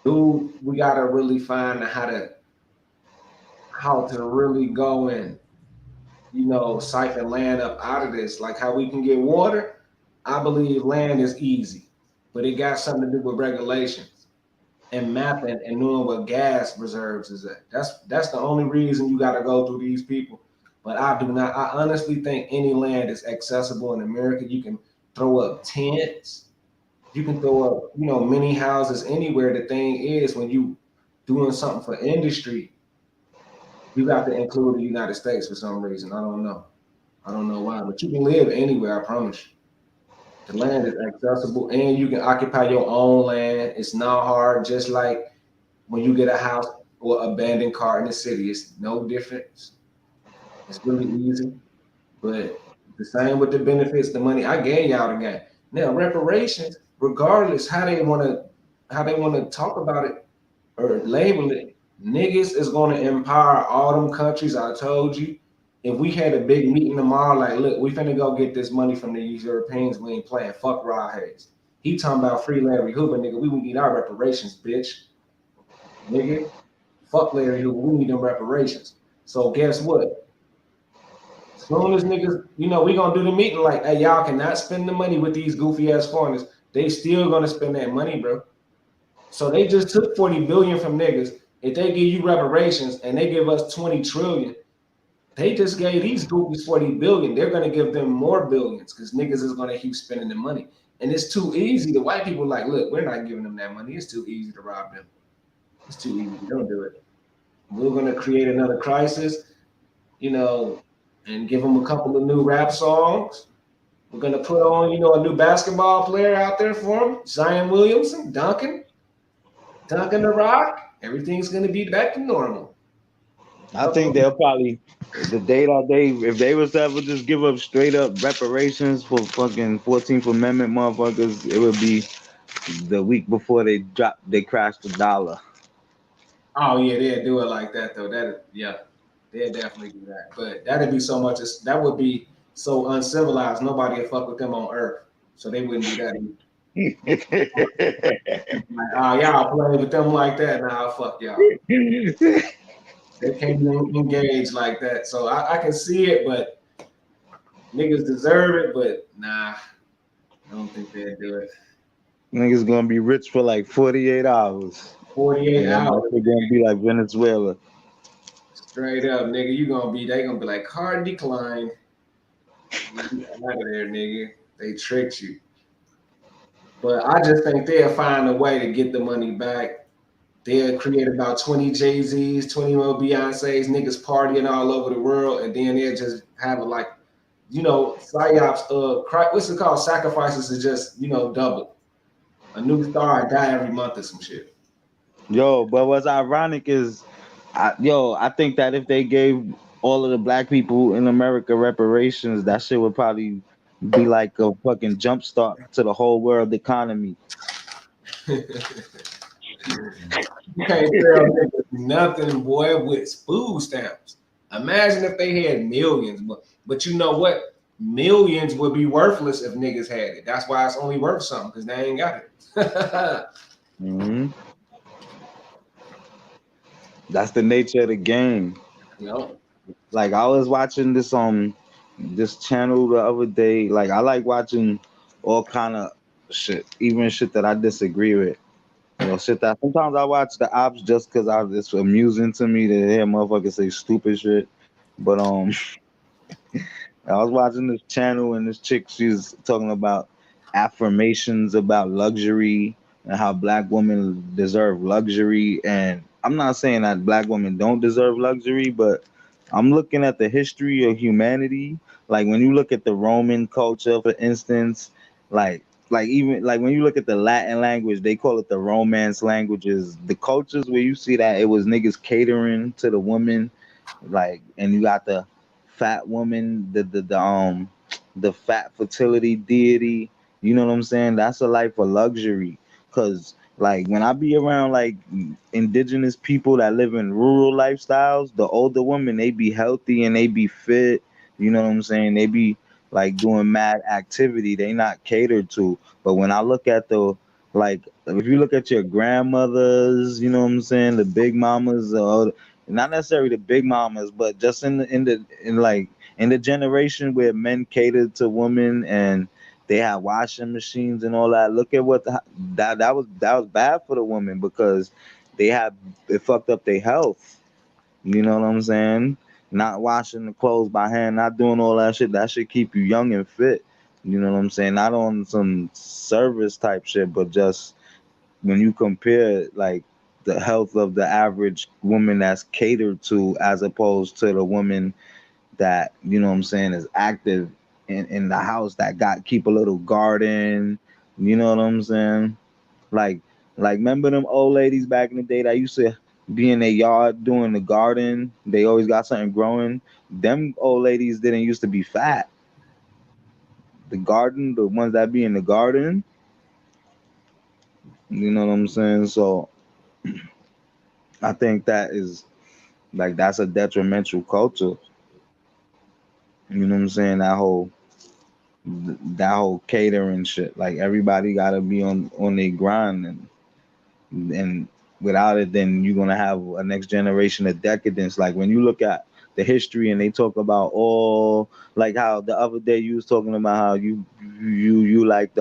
dude, we gotta really find how to really go and siphon land up out of this. Like how we can get water, I believe land is easy, but it got something to do with regulations and mapping and knowing what gas reserves is at. That's the only reason you got to go through these people. But I do not. I honestly think any land is accessible in America. You can throw up tents. You can throw up, mini houses anywhere. The thing is, when you doing something for industry, you got to include the United States for some reason. I don't know. I don't know why, but you can live anywhere. I promise you. The land is accessible, and you can occupy your own land. It's not hard. Just like when you get a house or abandoned car in the city, it's no difference. It's really easy. But the same with the benefits, the money I gave y'all again. Now reparations, regardless how they want to talk about it or label it, niggas is gonna empower all them countries. I told you. If we had a big meeting tomorrow, like, look, we finna go get this money from these Europeans. We ain't playing. Fuck Rod Hayes. He talking about free Larry Hoover, nigga. We need our reparations, bitch, nigga. Fuck Larry Hoover. We need them reparations. So guess what? As soon as niggas, we gonna do the meeting like, hey, y'all cannot spend the money with these goofy ass foreigners. They still gonna spend that money, bro. So they just took 40 billion from niggas. If they give you reparations and they give us 20 trillion, they just gave these goofies 40 billion. They're gonna give them more billions because niggas is gonna keep spending the money. And it's too easy. The white people like, look, we're not giving them that money. It's too easy to rob them. It's too easy. Don't do it. We're gonna create another crisis, you know, and give them a couple of new rap songs. We're gonna put on, a new basketball player out there for them, Zion Williamson, Duncan the Rock. Everything's gonna be back to normal. I think they'll probably the day that if they was to ever just give up straight up reparations for fucking 14th Amendment motherfuckers, it would be the week before they crashed the dollar. Oh yeah, they'd do it like that though. Yeah, they'd definitely do that. But that'd be so much. That would be so uncivilized. Nobody would fuck with them on Earth, so they wouldn't do that either. Like, oh, y'all play with them like that? Nah, fuck y'all. They can't even engage like that. So I can see it, but niggas deserve it. But nah, I don't think they'd do it. Niggas gonna be rich for like 48 hours. 48 And then that hours, shit gonna be like Venezuela. straight up, nigga. They gonna be like hard decline. You out of there, nigga. They tricked you. But I just think they'll find a way to get the money back. They'll create about 20 Jay-Z's, 20 more Beyonce's, niggas partying all over the world, and then they'll just have it like, psyops, what's it called? Sacrifices is just, double. A new star die every month or some shit. Yo, but what's ironic is, I think that if they gave all of the black people in America reparations, that shit would probably be like a fucking jump start to the whole world economy. You can't tell niggas nothing, boy, with food stamps. Imagine if they had millions, but you know what? Millions would be worthless if niggas had it. That's why it's only worth something because they ain't got it. Hmm. That's the nature of the game. you know, Like I was watching this channel the other day. Like I like watching all kind of shit, even shit that I disagree with. Shit that sometimes I watch the ops just because it's amusing to me to hear motherfuckers say stupid shit. But I was watching this channel and this chick, she's talking about affirmations about luxury and how black women deserve luxury. And I'm not saying that black women don't deserve luxury, but I'm looking at the history of humanity. Like when you look at the Roman culture, for instance, like even like when you look at the Latin language, they call it the Romance languages. The cultures where you see that it was niggas catering to the woman, like, and you got the fat woman, the fat fertility deity. You know what I'm saying? That's a life of luxury. Cause like when I be around like indigenous people that live in rural lifestyles, the older women they be healthy and they be fit. You know what I'm saying? They be like doing mad activity. They not catered to. But when I look at like if you look at your grandmothers, you know what I'm saying, the big mamas, not necessarily the big mamas, but just in the generation where men catered to women and they had washing machines and all that. Look at that was bad for the women because they had it fucked up their health. You know what I'm saying? Not washing the clothes by hand, not doing all that shit. That should keep you young and fit. You know what I'm saying? Not on some service type shit, but just when you compare like the health of the average woman that's catered to as opposed to the woman that, you know what I'm saying, is active in the house that got keep a little garden, you know what I'm saying? Like remember them old ladies back in the day that used to be in their yard doing the garden, they always got something growing. Them old ladies didn't used to be fat. The ones that be in the garden, you know what I'm saying? So I think that is like that's a detrimental culture. You know what I'm saying? That whole catering shit. Like everybody gotta be on their grind, and without it, then you're gonna have a next generation of decadence. Like when you look at the history and they talk about all like how the other day you was talking about how you like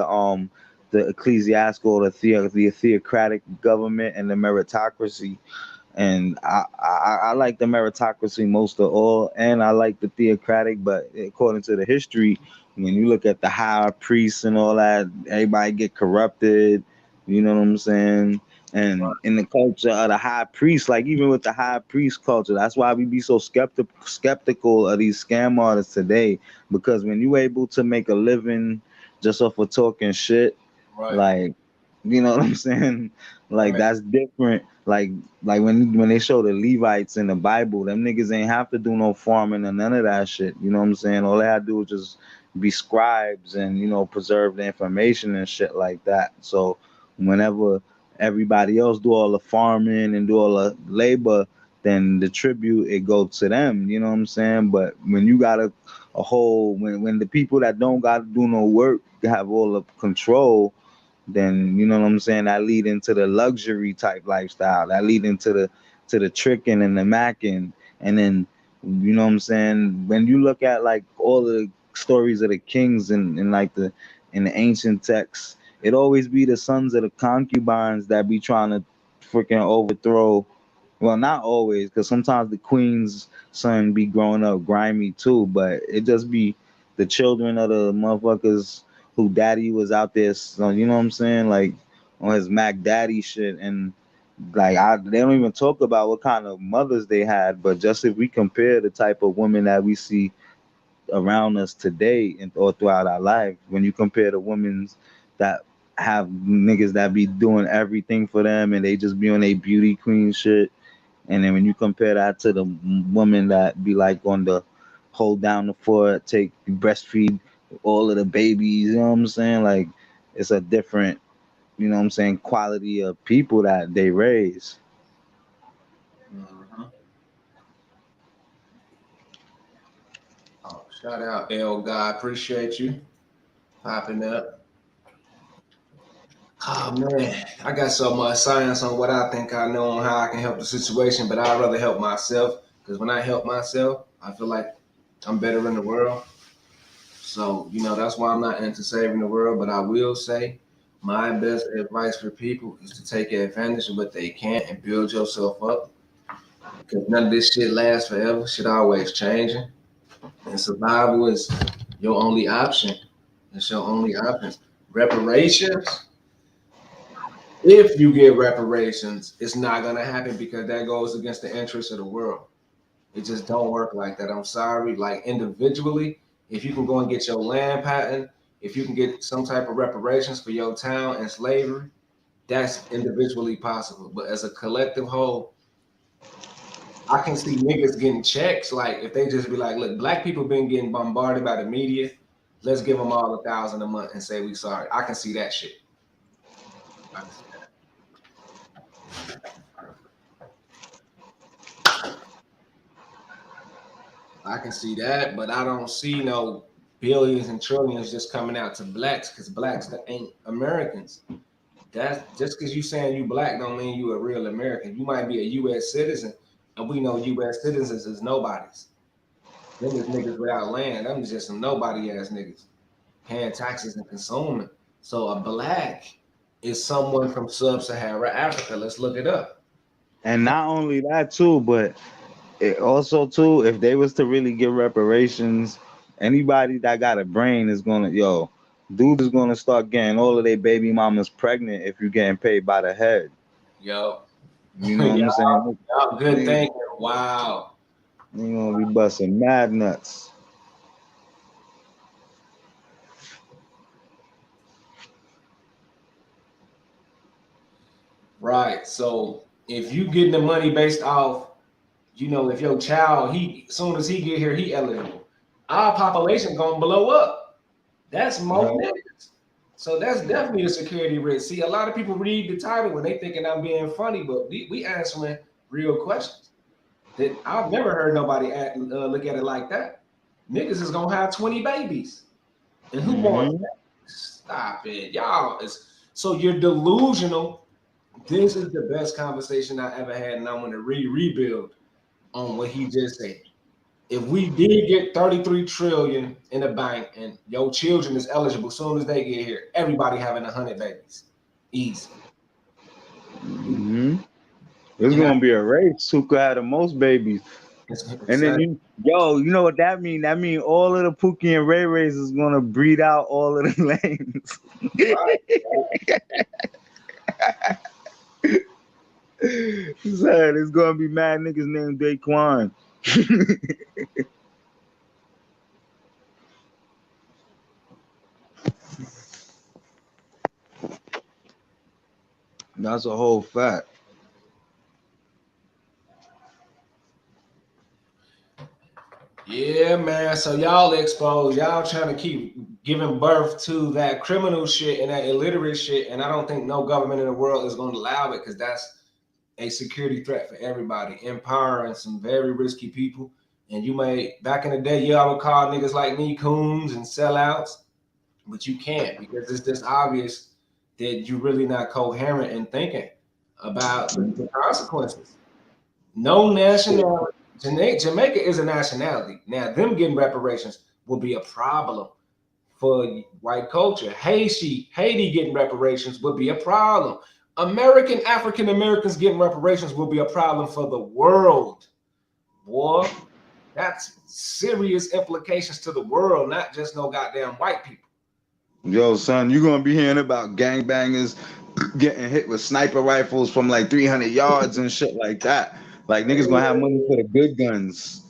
the ecclesiastical, the theocratic government, and the meritocracy. And I like the meritocracy most of all, and I like the theocratic. But according to the history, when you look at the high priests and all that, everybody get corrupted. You know what I'm saying? And in the culture of the high priest, like even with the high priest culture, that's why we be so skeptical of these scam artists today. Because when you able to make a living just off of talking shit, Right. like, you know what I'm saying? I Like mean, that's different. Like when they show the Levites in the Bible, them niggas ain't have to do no farming or none of that shit. You know what I'm saying? All they had to do was just be scribes and preserve the information and shit like that. So whenever everybody else do all the farming and do all the labor, then the tribute it go to them. You know what I'm saying? But when you got a whole when the people that don't got to do no work have all the control, then you know what I'm saying, that lead into the luxury type lifestyle, that lead into the tricking and the macking. And then you know what I'm saying, when you look at like all the stories of the kings and like the in the ancient texts, it always be the sons of the concubines that be trying to freaking overthrow. Well, not always, because sometimes the queen's son be growing up grimy too, but it just be the children of the motherfuckers who daddy was out there, so you know what I'm saying, like on his Mac Daddy shit. And like they don't even talk about what kind of mothers they had, but just if we compare the type of women that we see around us today and or throughout our life, when you compare the women that have niggas that be doing everything for them and they just be on a beauty queen shit, and then when you compare that to the woman that be like on the hold down the fort, take breastfeed all of the babies, you know what I'm saying? Like it's a different, you know what I'm saying, quality of people that they raise. mhm. Oh, shout out L God, appreciate you popping up. Oh man, I got so much science on what I think I know on how I can help the situation, but I'd rather help myself because when I help myself, I feel like I'm better in the world. So, that's why I'm not into saving the world, but I will say my best advice for people is to take advantage of what they can and build yourself up because none of this shit lasts forever. Shit always changing. And survival is your only option. It's your only option. Reparations, if you get reparations, it's not gonna happen because that goes against the interests of the world. It just don't work like that. I'm sorry. Like individually, if you can go and get your land patent, if you can get some type of reparations for your town and slavery, that's individually possible. But as a collective whole, I can see niggas getting checks. Like if they just be like, look, black people been getting bombarded by the media. Let's give them all 1,000 a month and say we sorry. I can see that shit. I can see I can see that, but I don't see no billions and trillions just coming out to blacks because blacks that ain't Americans. That's just because you saying you black don't mean you a real American. You might be a U.S. citizen, and we know U.S. citizens is nobodies. Them is niggas without land. Them is just some nobody ass niggas paying taxes and consuming. So a black is someone from sub-Sahara Africa. Let's look it up. And not only that too, but it also too, if they was to really give reparations, anybody that got a brain is gonna, dudes is gonna start getting all of their baby mamas pregnant if you're getting paid by the head. Yo, You know what I'm saying? y'all good Niggas, thinking. Wow. you gonna be busting mad nuts. Right. So if you getting the money based off, if your child, he as soon as he get here, he eligible. Our population gonna blow up. That's more Right. niggas. So that's definitely a security risk. See, a lot of people read the title and they thinking I'm being funny, but we answering real questions. That I've never heard nobody look at it like that. Niggas is gonna have 20 babies. And who wants Hmm. that? Stop it. Y'all is so you're delusional. This is the best conversation I ever had, and I'm gonna rebuild on what he just said. If we did get 33 trillion in the bank and your children is eligible as soon as they get here, everybody having 100 babies. Easy. Mm-hmm. It's And I, gonna be a race who could have the most babies. And then exactly. you know what that mean? That mean all of the Pookie and Ray Rays is gonna breed out all of the lanes. Right. Son, it's gonna be mad niggas named Daquan. That's a whole fact. Yeah, man. So y'all exposed, y'all trying to keep giving birth to that criminal shit and that illiterate shit. And I don't think no government in the world is going to allow it because that's a security threat for everybody, empowering some very risky people. And you may, back in the day, yeah, I would call niggas like me coons and sellouts, but you can't because it's just obvious that you're really not coherent in thinking about the consequences. No nationality. Jamaica is a nationality. Now, them getting reparations will be a problem for white culture. Haiti getting reparations would be a problem. American African Americans getting reparations will be a problem for the world. Boy, that's serious implications to the world, not just no goddamn white people. Yo, son, you gonna be hearing about gangbangers getting hit with sniper rifles from like 300 yards and shit like that. Like niggas gonna have money for the good guns.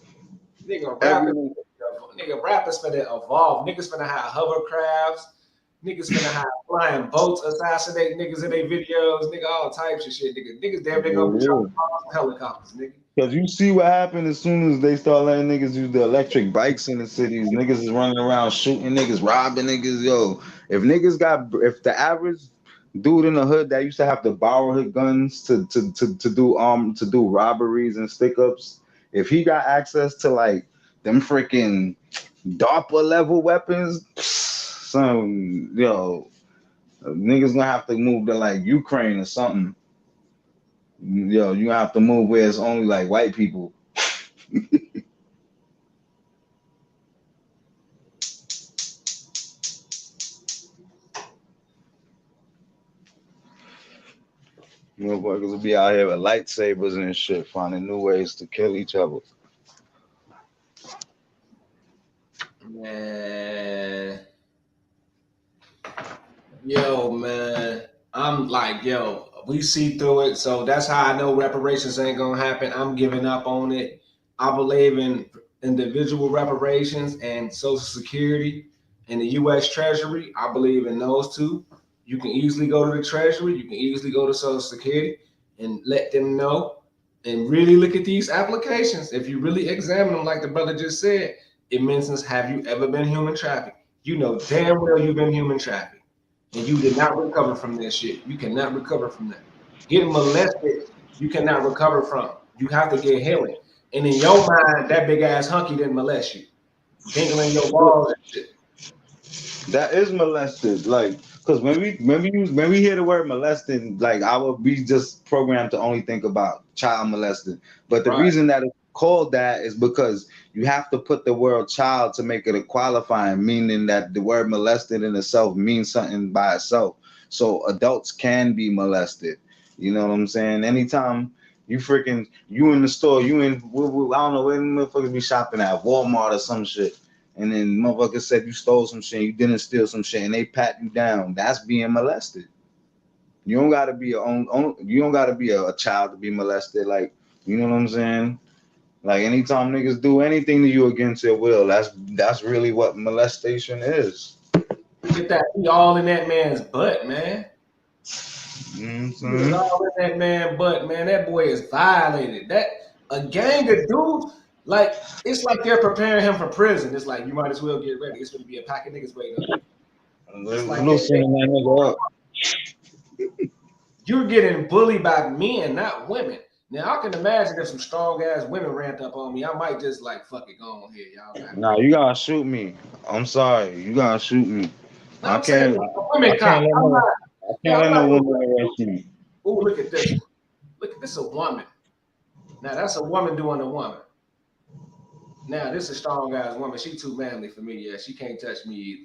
Nigga, Every rappers finna evolve. Niggas finna have hovercrafts. Niggas finna have flying boats, assassinate niggas in their videos. Nigga, all types of shit. Niggas damn near gonna be trying to fly helicopters, nigga. Because you see what happened as soon as they start letting niggas use the electric bikes in the cities. Niggas is running around shooting niggas, robbing niggas. Yo, if the average dude in the hood that used to have to borrow his guns to do robberies and stick ups, if he got access to like them freaking DARPA level weapons, son, yo, niggas gonna have to move to like Ukraine or something. Yo, you have to move where it's only like white people. Motherfuckers will be out here with lightsabers and shit, finding new ways to kill each other. Man. Yo, man. I'm like, yo, we see through it. So that's how I know reparations ain't gonna happen. I'm giving up on it. I believe in individual reparations and Social Security and the US Treasury. I believe in those two. You can easily go to the Treasury, you can easily go to Social Security and let them know and really look at these applications. If you really examine them, like the brother just said, it mentions, have you ever been human trafficked? You know damn well you've been human trafficked and you did not recover from that shit. You cannot recover from that. Getting molested, you cannot recover from. You have to get healing. And in your mind, that big ass hunky didn't molest you. Dingling your balls and shit. That is molested, like, because when we hear the word molested, like I would be just programmed to only think about child molested. But the Right. reason that it's called that is because you have to put the word child to make it a qualifying, meaning that the word molested in itself means something by itself. So adults can be molested. You know what I'm saying? Anytime you in the store, I don't know where the motherfuckers be shopping at, Walmart or some shit, and then motherfucker said you stole some shit, you didn't steal some shit, and they pat you down. That's being molested. You don't gotta be you don't gotta be a child to be molested. Like, you know what I'm saying? Like anytime niggas do anything to you against their will, that's really what molestation is. Get that he all in that man's butt, man. You know what I'm He was saying? all in that man butt, man. That boy is violated. That a gang of dudes, like it's like they're preparing him for prison. It's like you might as well get ready. It's gonna be a pack of niggas waiting on you. It's like Loosening that nigga up. you're getting bullied by men, not women. Now I can imagine if some strong ass women ramped up on me, I might just like fuck it, go on here, y'all got it. Nah, you gotta shoot me. I'm sorry, you gotta shoot me. Now I I'm saying can't. a I women can't cop. let I'm no. not. I Yeah, can't I'm let no not. woman arrest me. Oh, look at this one. Look at this, a woman. Now that's a woman doing a woman. Now this is a strong ass woman. She too manly for me. Yeah, she can't touch me either.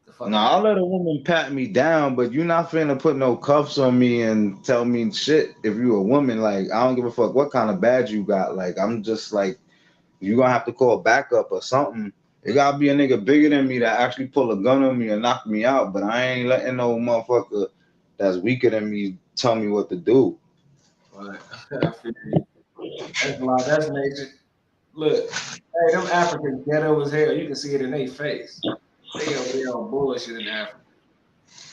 The fuck Now out I'll let a woman pat me down, but you're not finna put no cuffs on me and tell me shit if you a woman. Like I don't give a fuck what kind of badge you got. Like I'm just like you gonna have to call backup or something. It gotta be a nigga bigger than me that actually pull a gun on me and knock me out. But I ain't letting no motherfucker that's weaker than me tell me what to do. right. I feel you. That's like that's nature. Look, hey, them Africans ghetto as hell. You can see it in their face. They over there on bullshit in Africa.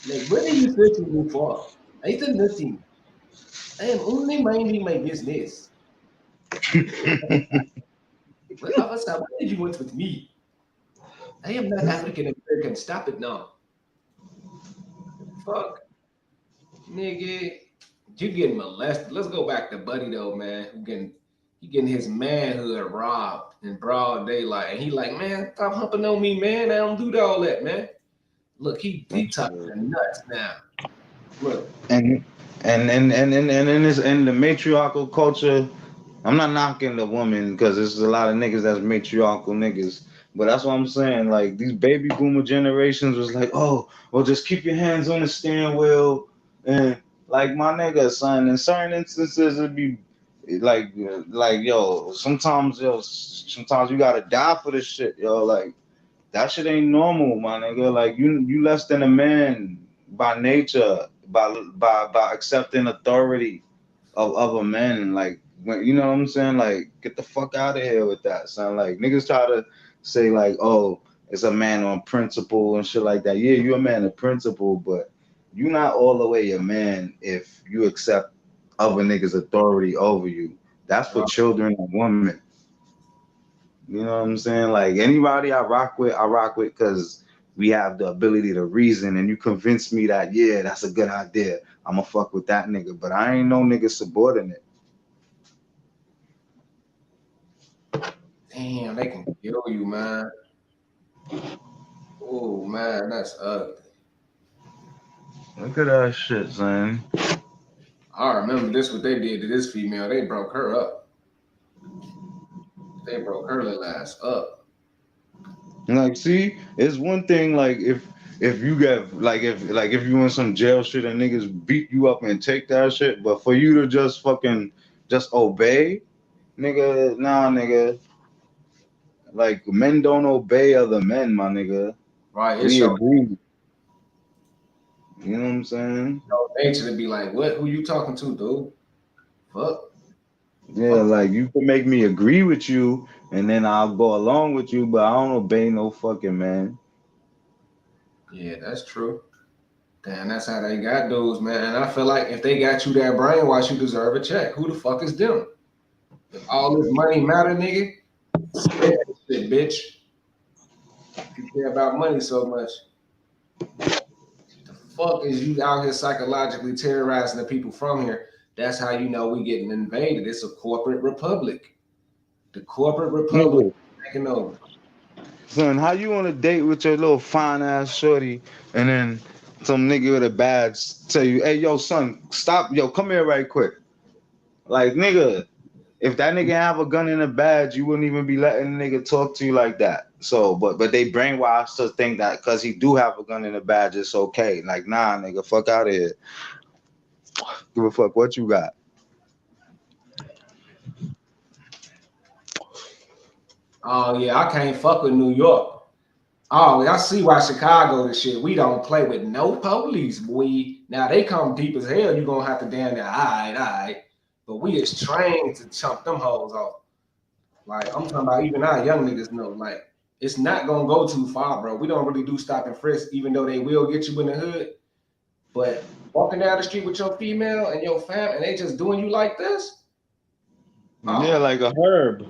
Like, what are you searching me for? I said nothing. I am only minding my business. Well, officer, what did you want with me? I am not African American. Stop it now. Fuck, nigga. You getting molested. Let's go back to Buddy though, man. He getting his manhood robbed in broad daylight. And he like, man, stop humping on me, man. I don't do all that, man. Look, he touching the nuts now. Look, and and in this in the matriarchal culture, I'm not knocking the woman because there's a lot of niggas that's matriarchal niggas. But that's what I'm saying. Like these baby boomer generations was like, oh, well, just keep your hands on the steering wheel and like my nigga, son. In certain instances, it'd be like yo. Sometimes you gotta die for this shit, yo. Like that shit ain't normal, my nigga. Like you less than a man by nature, by accepting authority of a man. Like when you know what I'm saying? Like get the fuck out of here with that, son. Like niggas try to say like, oh, it's a man on principle and shit like that. Yeah, you're a man of principle, but you're not all the way a man if you accept other niggas' authority over you. That's for children and women. You know what I'm saying? Like anybody I rock with because we have the ability to reason, and you convince me that yeah, that's a good idea. I'ma fuck with that nigga, but I ain't no nigga subordinate. damn, they can kill you, man. Oh man, that's ugly. Look at that shit, son. I remember this what they did to this female. They broke her up. They broke her little ass up. Like, see, it's one thing like if you get like if you in some jail shit and niggas beat you up and take that shit, but for you to just fucking just obey, nigga, nah, nigga. Like men don't obey other men, my nigga. Right? It's We your, agree. You know what I'm saying? your nature to be like, what? Who you talking to, dude? Fuck. Yeah, Fuck. like you can make me agree with you, and then I'll go along with you, but I don't obey no fucking man. Yeah, that's true. Damn, that's how they got dudes, man. And I feel like if they got you that brainwash, you deserve a check. Who the fuck is them? If all this money matter, nigga, spend that shit, bitch. If you care about money so much, the fuck is you out here psychologically terrorizing the people from here? That's how you know we getting invaded. It's a corporate republic. The corporate republic Nigga, taking over. son, how you on a date with your little fine ass shorty, and then some nigga with a badge tell you, "Hey, yo, son, stop, yo, come here right quick." Like, nigga, if that nigga have a gun and a badge, you wouldn't even be letting the nigga talk to you like that. So, but they brainwashed to think that because he do have a gun and a badge, it's okay. Like, nah, nigga, fuck out of here. Give a fuck what you got. Oh yeah, I can't fuck with New York. Oh, I see why Chicago this shit. We don't play with no police, boy. Now they come deep as hell. You gonna have to damn near, all right. But we is trained to chump them hoes off. Like I'm talking about, even our young niggas know. Like it's not gonna go too far, bro. We don't really do stop and frisk, even though they will get you in the hood. But walking down the street with your female and your fam, and they just doing you like this, Yeah, oh, like a herb.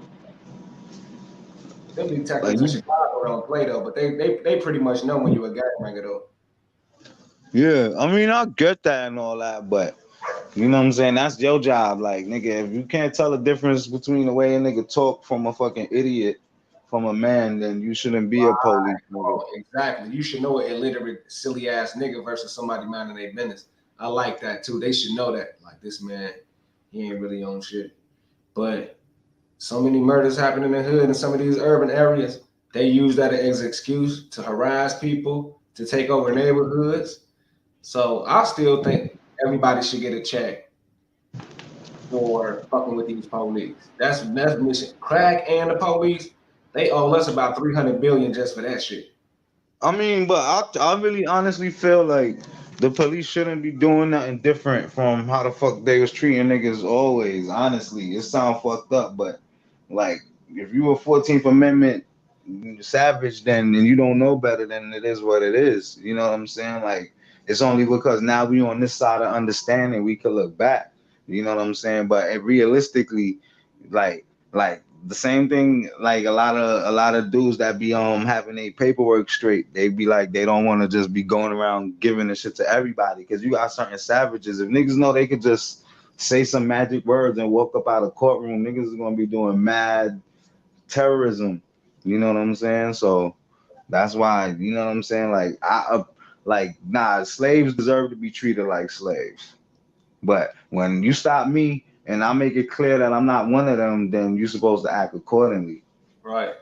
them Like detectives in you, Chicago don't play though. But they pretty much know when you a gangbanger though. yeah. I mean, I get that and all that, but you know what I'm saying? That's your job. Like, nigga, if you can't tell the difference between the way a nigga talk from a fucking idiot from a man, then you shouldn't be a police nigga. Oh, exactly. You should know an illiterate, silly ass nigga versus somebody minding their business. I like that too. They should know that. Like this man, he ain't really on shit. But So many murders happen in the hood in some of these urban areas. They use that as an excuse to harass people, to take over neighborhoods. So I still think everybody should get a check for fucking with these police. That's mission. Crack and the police, they owe us about 300 billion just for that shit. I mean, but I really honestly feel like the police shouldn't be doing nothing different from how the fuck they was treating niggas always. Honestly, it sound fucked up, but like if you a 14th Amendment savage, then you don't know better, then it is what it is. You know what I'm saying? Like it's only because now we on this side of understanding we could look back. You know what I'm saying? But realistically, like the same thing, like a lot of dudes that be having a paperwork straight, they be like they don't want to just be going around giving this shit to everybody, because you got certain savages. If niggas know they could just say some magic words and walk up out of courtroom, niggas is gonna be doing mad terrorism. You know what I'm saying? So that's why, you know what I'm saying, like nah, slaves deserve to be treated like slaves. But when you stop me and I make it clear that I'm not one of them, then you're supposed to act accordingly. Right.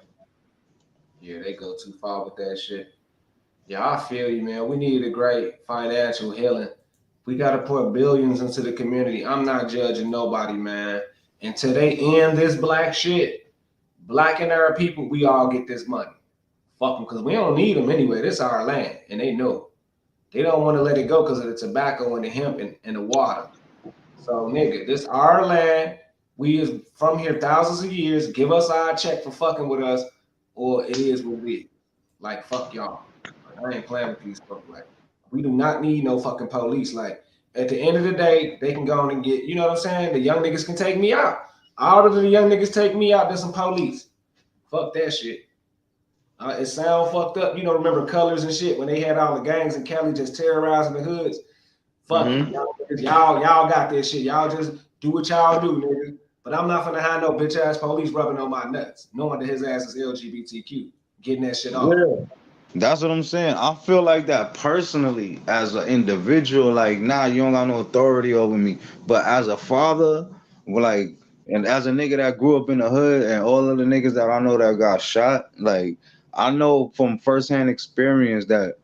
Yeah, they go too far with that shit. Yeah, I feel you, man. We need a great financial healing. We got to pour billions into the community. I'm not judging nobody, man. Until they end this black shit, black and Arab people, we all get this money. Fuck them, because we don't need them anyway. This is our land, and they know. They don't want to let it go because of the tobacco and the hemp and the water. So, nigga, this our land. We is from here thousands of years. Give us our check for fucking with us, or it is what it is. Like, fuck y'all. Like, I ain't playing with these folks. Like, we do not need no fucking police. Like, at the end of the day, they can go on and get, you know what I'm saying? The young niggas can take me out. All of the young niggas take me out, there's some police. Fuck that shit. It sound fucked up. You know, remember Colors and shit when they had all the gangs in Cali just terrorizing the hoods? Fuck it. Hmm. Y'all got this shit. Y'all just do what y'all do, nigga. But I'm not gonna have no bitch ass police rubbing on my nuts, knowing that his ass is LGBTQ, getting that shit off. Yeah. That's what I'm saying. I feel like that personally as an individual. Like, nah, you don't got no authority over me. But as a father, like, and as a nigga that grew up in the hood, and all of the niggas that I know that got shot, like, I know from firsthand experience that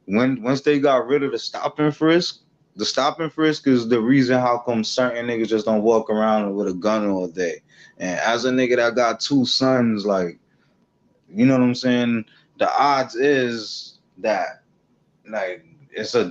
once they got rid of the stop and frisk is the reason how come certain niggas just don't walk around with a gun all day. And as a nigga that got two sons, like, you know what I'm saying? The odds is that, like, it's a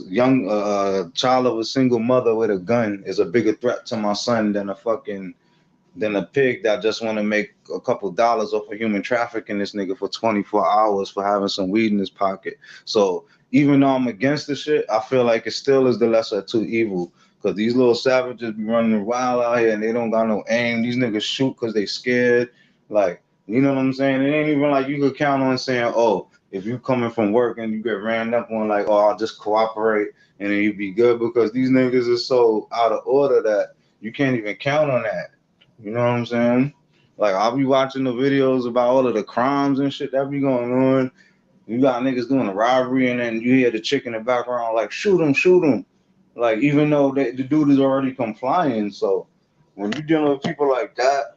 young child of a single mother with a gun is a bigger threat to my son than a pig that just want to make a couple dollars off of human trafficking this nigga for 24 hours for having some weed in his pocket. So even though I'm against the shit, I feel like it still is the lesser of two evil. Cause these little savages be running wild out here and they don't got no aim. These niggas shoot cause they scared. Like, you know what I'm saying? It ain't even like you could count on saying, oh, if you coming from work and you get ran up on, like, oh, I'll just cooperate and then you be good, because these niggas are so out of order that you can't even count on that. You know what I'm saying? Like, I'll be watching the videos about all of the crimes and shit that be going on. You got niggas doing a robbery, and then you hear the chick in the background like, shoot him, shoot him. Like, even though the dude is already complying. So when you're dealing with people like that,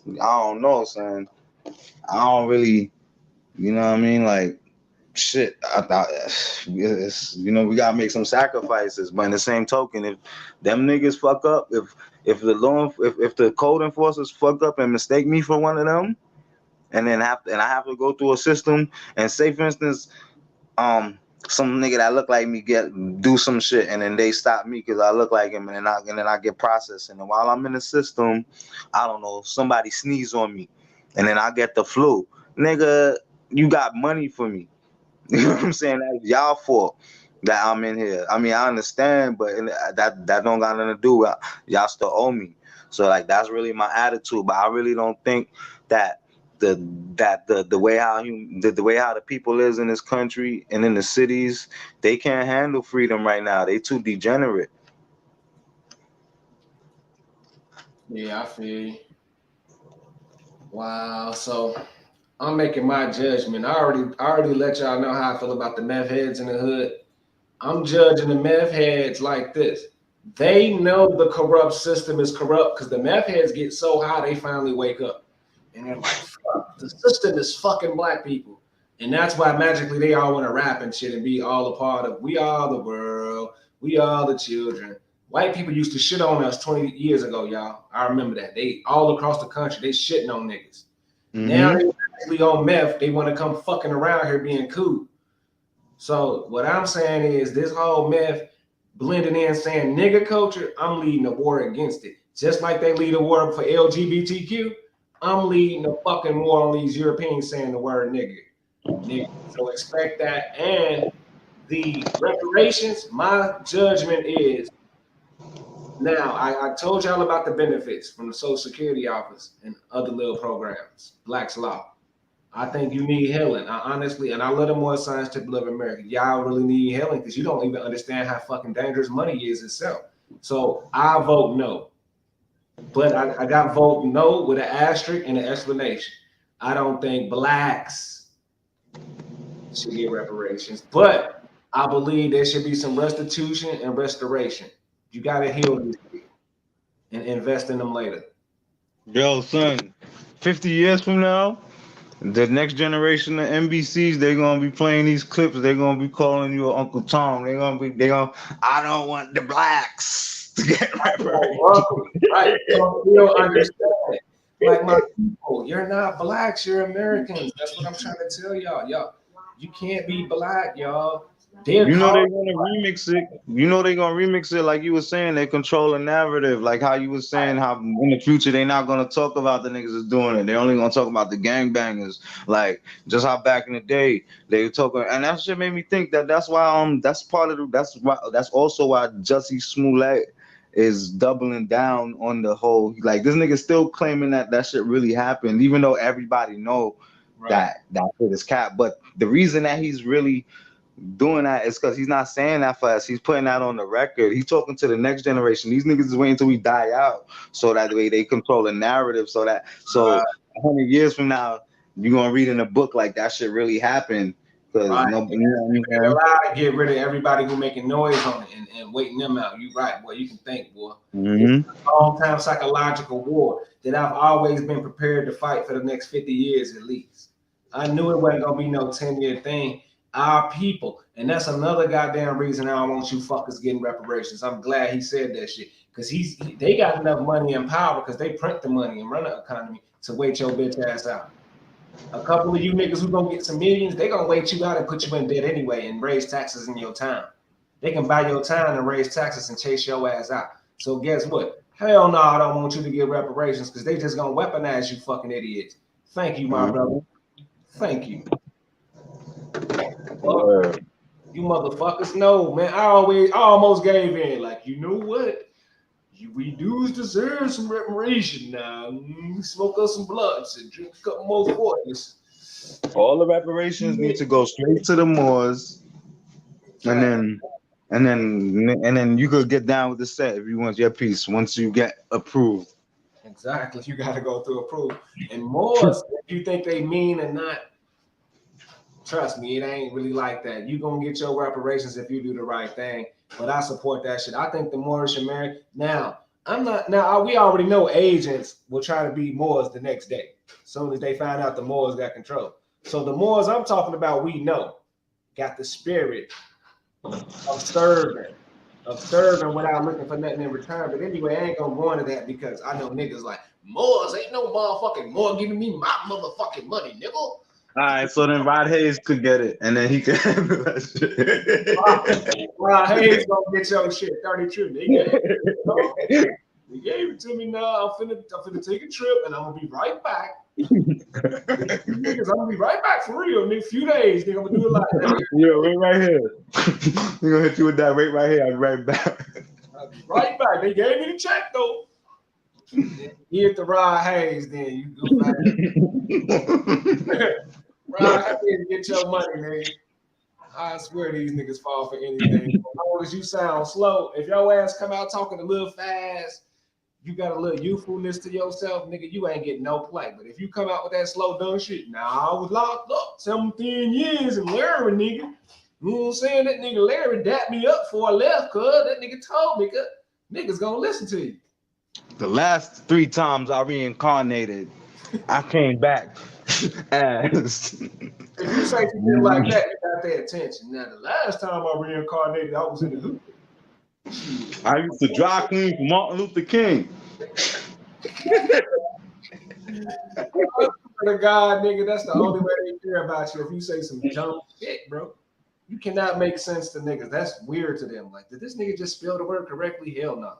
I don't know, son. I don't really, you know what I mean? Like, shit, I thought it's, we gotta make some sacrifices. But in the same token, if them niggas fuck up, if the code enforcers fuck up and mistake me for one of them, and I have to go through a system, and say for instance, some nigga that look like me do some shit, and then they stop me because I look like him, and then I get processed, and then while I'm in the system, I don't know, somebody sneeze on me, and then I get the flu, nigga. You got money for me. You know what I'm saying? That's y'all fault that I'm in here. I mean, I understand, but that don't got nothing to do with y'all still owe me. So like that's really my attitude. But I really don't think that the the way how the way how the people is in this country and in the cities, they can't handle freedom right now. They too degenerate. Yeah, I feel you. Wow. So I'm making my judgment. I already let y'all know how I feel about the meth heads in the hood. I'm judging the meth heads like this. They know the corrupt system is corrupt because the meth heads get so high they finally wake up. And they're like, fuck, the system is fucking black people. And that's why magically they all want to rap and shit and be all a part of we are the world, we are the children. White people used to shit on us 20 years ago, y'all. I remember that. They all across the country, they shitting on niggas. Now Mm-hmm. they actually on meth, they want to come fucking around here being cool. So what I'm saying is this whole meth blending in saying nigga culture, I'm leading a war against it. Just like they lead a war for LGBTQ, I'm leading a fucking war on these Europeans saying the word nigga. Nigga. So expect that. And the reparations, my judgment is now, I told y'all about the benefits from the Social Security office and other little programs, Black's Law. I think you need healing. I honestly, and I love the more science people of America. Y'all really need healing because you don't even understand how fucking dangerous money is itself. So I vote no. But I got vote no with an asterisk and an explanation. I don't think blacks should get reparations, but I believe there should be some restitution and restoration. You got to heal these people and invest in them later. Yo, son, 50 years from now, the next generation of NBCs, they're gonna be playing these clips. They're gonna be calling you Uncle Tom. I don't want the blacks to get reparations. Right? You don't understand. Like my people, you're not blacks, you're Americans. That's what I'm trying to tell y'all. Y'all, you can't be black, y'all. They're You know they're called gonna remix it. You know they're gonna remix it like you were saying. They control a narrative, like how you were saying how in the future they're not gonna talk about the niggas that's doing it. They're only gonna talk about the gangbangers. Like just how back in the day they were talking, and that shit made me think that that's why that's part of the, that's also why Jussie Smollett is doubling down on the whole like this nigga still claiming that that shit really happened, even though everybody know right. that shit is cap. But the reason that he's really doing that is because he's not saying that for us. He's putting that on the record. He's talking to the next generation. These niggas is waiting until we die out, so that way they control the narrative. So 100 years from now, you're gonna read in a book like that shit really happened. Because Right. no, you know what They're I mean? allowed to get rid of everybody who making noise on it and waiting them out. You right, boy. You can think, boy. It's Mm-hmm. a long time psychological war that I've always been prepared to fight for the next 50 years at least. I knew it wasn't gonna be no 10-year thing. Our people, and that's another goddamn reason I don't want you fuckers getting reparations. I'm glad he said that shit because they got enough money and power because they print the money and run the economy to wait your bitch ass out. A couple of you niggas who gonna get some millions, they gonna wait you out and put you in debt anyway and raise taxes in your time. They can buy your time and raise taxes and chase your ass out. So guess what? Hell no, I don't want you to get reparations because they just gonna weaponize you fucking idiots. Thank you, my brother. Thank you. Fuck. You motherfuckers know, man. I almost gave in. Like, you know what? We do deserve some reparation now. Smoke us some blunts and drink a couple more vodkas. All the reparations need to go straight to the Moors, and then you could get down with the set if you want your piece once you get approved. Exactly. You got to go through approval. And more, if you think they mean or not, trust me, it ain't really like that. You gonna get your reparations if you do the right thing. But I support that shit. I think the Moors should marry. Now, I'm not. Now we already know agents will try to be Moors the next day, as soon as they find out the Moors got control. So the Moors I'm talking about, we know, got the spirit of serving without looking for nothing in return. But anyway, I ain't gonna go into that because I know niggas like Moors ain't no motherfucking Moor giving me my motherfucking money, nigga. All right, so then Rod Hayes could get it, and then he could handle that shit. Rod Hayes gonna get your shit 32. They gave it to me now. I'm finna take a trip, and I'm gonna be right back. Niggas, I'm gonna be right back for real. In a few days, nigga, I'm gonna do it like that. Yeah, wait right here. We're gonna hit you with that right here. I'll be right back. I'll be right back. They gave me the check though. Give the Rod Hayes, then you go back. Rod Hayes, get your money, nigga. I swear these niggas fall for anything. As long as you sound slow, if your ass come out talking a little fast, you got a little youthfulness to yourself, nigga, you ain't getting no play. But if you come out with that slow dumb shit, now I was locked up 17 years and Larry, nigga. You know what I'm saying? That nigga Larry dapped me up before I left, cuz that nigga told me, cuz niggas gonna listen to you. The last 3 times I reincarnated, I came back as. If you say some shit like that, you got their attention. Now, the last time I reincarnated, I was in the hood. I used to dry clean for Martin Luther King. To God, nigga, that's the only way they care about you. If you say some dumb shit, bro, you cannot make sense to niggas. That's weird to them. Like, did this nigga just spell the word correctly? Hell no.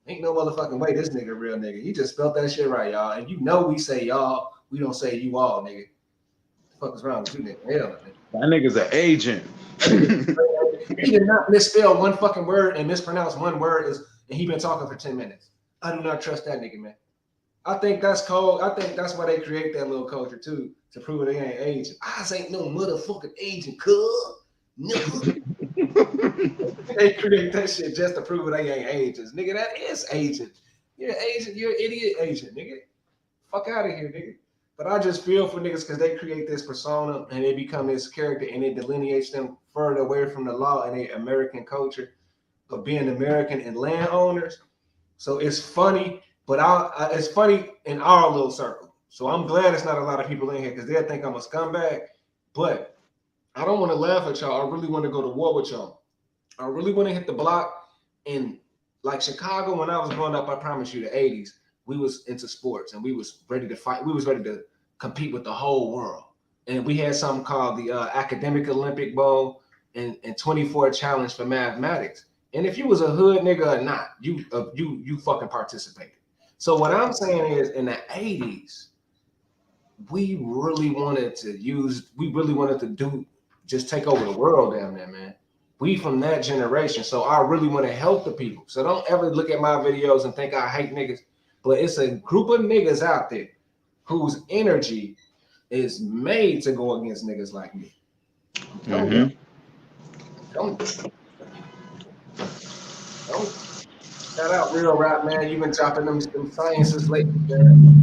Ain't no motherfucking way this nigga real nigga. He just spelled that shit right, y'all. And you know we say y'all, we don't say you all, nigga. The fuck is wrong with you, nigga? Hell, nigga. That nigga's an agent. He did not misspell one fucking word and mispronounce one word, and he been talking for 10 minutes. I do not trust that nigga, man. I think that's cold. I think that's why they create that little culture too, to prove they ain't agent. I ain't no motherfucking agent, cuz. Nigga. They create that shit just to prove they ain't agents. Nigga, that is agent. You're an agent, you're an idiot agent, nigga. Fuck out of here, nigga. But I just feel for niggas because they create this persona and they become this character and it delineates them further away from the law and the American culture of being American and landowners. So it's funny, but it's funny in our little circle. So I'm glad it's not a lot of people in here because they'll think I'm a scumbag. But I don't want to laugh at y'all. I really want to go to war with y'all. I really want to hit the block. And like Chicago, when I was growing up, I promise you, the 80s, we was into sports and we was ready to fight. We was ready to compete with the whole world. And we had something called the Academic Olympic Bowl and 24 Challenge for Mathematics. And if you was a hood nigga or not, you fucking participated. So what I'm saying is, in the 80s, we really wanted to do just take over the world down there, man. We from that generation, so I really want to help the people. So don't ever look at my videos and think I hate niggas, but it's a group of niggas out there whose energy is made to go against niggas like me. Don't. Shout out Real Rap, man. You've been dropping them sciences lately, man.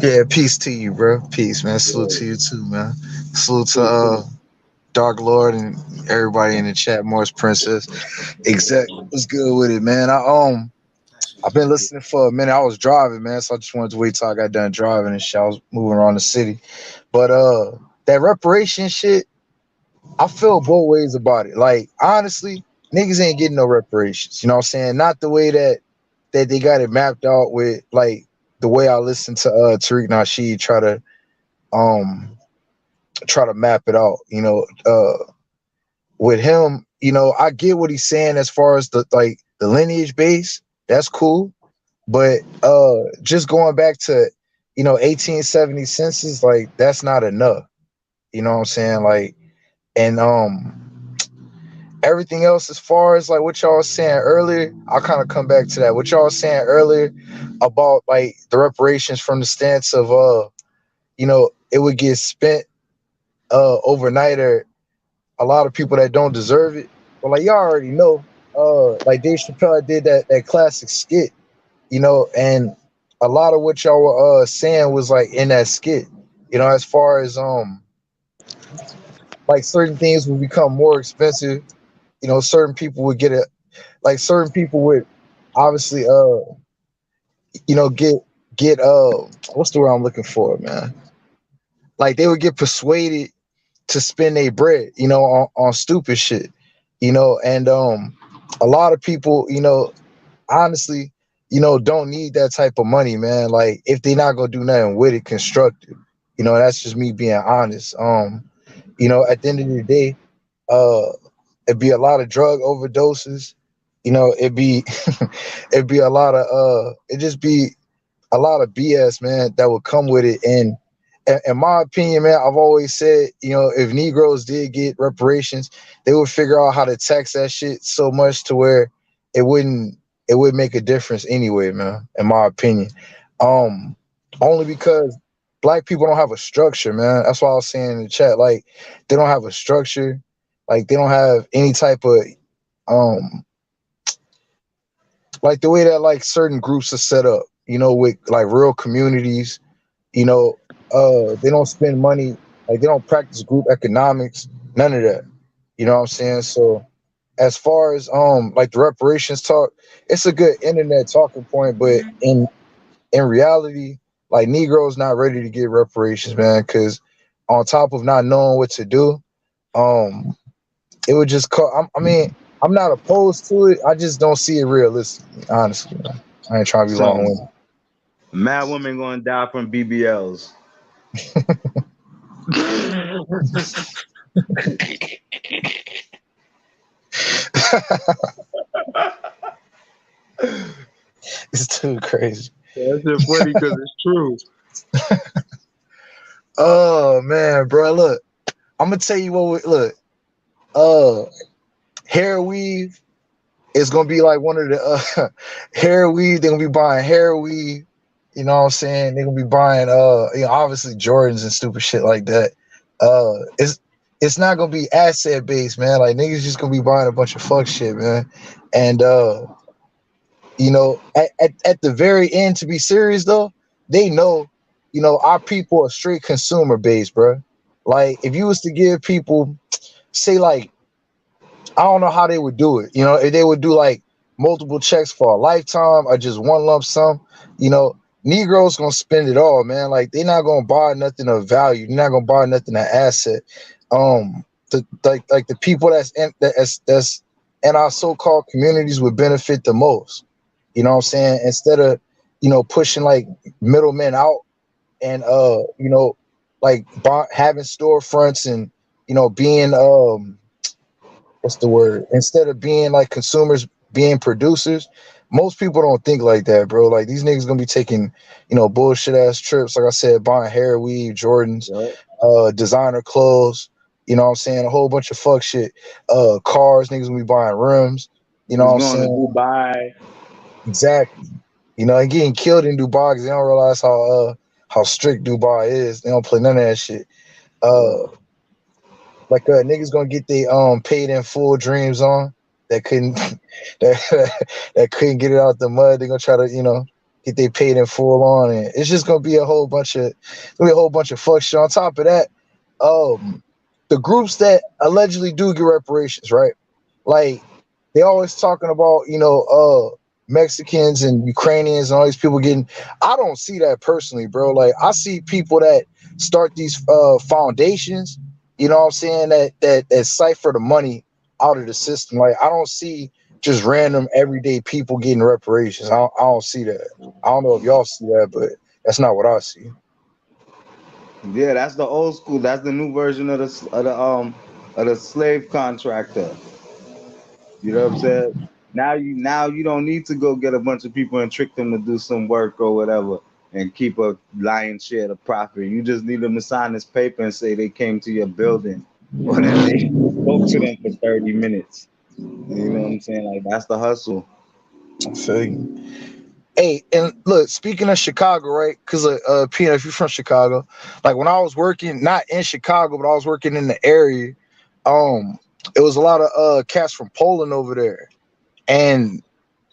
Yeah, peace to you, bro. Peace, man. Salute to you too, man. Salute to Dark Lord and everybody in the chat. Morris Princess. Exec. What's good with it, man? I've been listening for a minute. I was driving, man, so I just wanted to wait till I got done driving and shit. I was moving around the city. But that reparation shit, I feel both ways about it. Like, honestly, niggas ain't getting no reparations. You know what I'm saying? Not the way that they got it mapped out with, like, the way I listened to Tariq Nasheed try to map it out, with him, I get what he's saying as far as the lineage base. That's cool. But just going back to 1870 census, like, that's not enough. You know what I'm saying? Like, and everything else as far as like what y'all was saying earlier, I'll kind of come back to that. What y'all was saying earlier about like the reparations from the stance of it would get spent overnight or a lot of people that don't deserve it. But like y'all already know, like Dave Chappelle did that classic skit, and a lot of what y'all were saying was like in that skit, as far as like certain things will become more expensive. Certain people would get it, like certain people would obviously get what's the word I'm looking for, man? Like they would get persuaded to spend their bread, on stupid shit, and a lot of people, honestly, don't need that type of money, man. Like if they not gonna do nothing with it constructive, that's just me being honest. At the end of the day, it'd be a lot of drug overdoses, it'd be it'd be a lot of it just be a lot of BS, man, that would come with it. And in my opinion, man, I've always said, if Negroes did get reparations, they would figure out how to tax that shit so much to where it would make a difference anyway, man, in my opinion. Only because black people don't have a structure, man. That's why I was saying in the chat, like they don't have a structure, like they don't have any type of like the way that like certain groups are set up, with like real communities, they don't spend money, like they don't practice group economics, none of that. You know what I'm saying? So as far as like the reparations talk, it's a good internet talking point, but in reality, like Negroes not ready to get reparations, man, because on top of not knowing what to do, um, it would just I mean, I'm not opposed to it. I just don't see it realistically, honestly, man. I ain't trying to be long Son, winded. mad women gonna die from BBLs. It's too crazy. That's just funny because it's true. Oh man, bro, look, I'm gonna tell you what. Look, uh, hair weave is gonna be like one of the hair weave. They're gonna be buying hair weave. You know what I'm saying? They're gonna be buying obviously Jordans and stupid shit like that. It's not gonna be asset based, man. Like niggas just gonna be buying a bunch of fuck shit, man. And at the very end, to be serious though, they know, our people are straight consumer based, bro. Like if you was to give people, say like, I don't know how they would do it. If they would do like multiple checks for a lifetime or just one lump sum, you know, Negroes gonna spend it all, man. Like they're not gonna buy nothing of value. They're not gonna buy nothing of asset. Like the people that's in our so-called communities would benefit the most. You know what I'm saying? Instead of, pushing like middlemen out and like having storefronts and being what's the word? Instead of being like consumers, being producers. Most people don't think like that, bro. Like these niggas gonna be taking, bullshit ass trips. Like I said, buying hair weave, Jordans, Yep. designer clothes. You know what I'm saying? A whole bunch of fuck shit. Cars, niggas gonna be buying rims. You know what He's I'm going to saying? Dubai. Exactly. And getting killed in Dubai because they don't realize how strict Dubai is. They don't play none of that shit. Yep. Like niggas gonna get they paid in full dreams on that couldn't that couldn't get it out the mud. They're gonna try to get they paid in full on, and it's just gonna be a whole bunch of fuck shit. On top of that, the groups that allegedly do get reparations, right? Like they always talking about Mexicans and Ukrainians and all these people getting. I don't see that personally, bro. Like I see people that start these foundations. You know what I'm saying? That cipher the money out of the system. Like I don't see just random everyday people getting reparations. I don't see that. I don't know if y'all see that, but that's not what I see. Yeah, that's the old school. That's the new version of the slave contractor. You know what I'm saying? Now you don't need to go get a bunch of people and trick them to do some work or whatever and keep a lion's share of the profit. You just need them to sign this paper and say they came to your building or that they spoke to them for 30 minutes. You know what I'm saying? Like that's the hustle. I feel you. Hey, and look, speaking of Chicago, right? Because Peanut, if you're from Chicago, like when I was working, not in Chicago, but I was working in the area, um, it was a lot of cats from Poland over there, and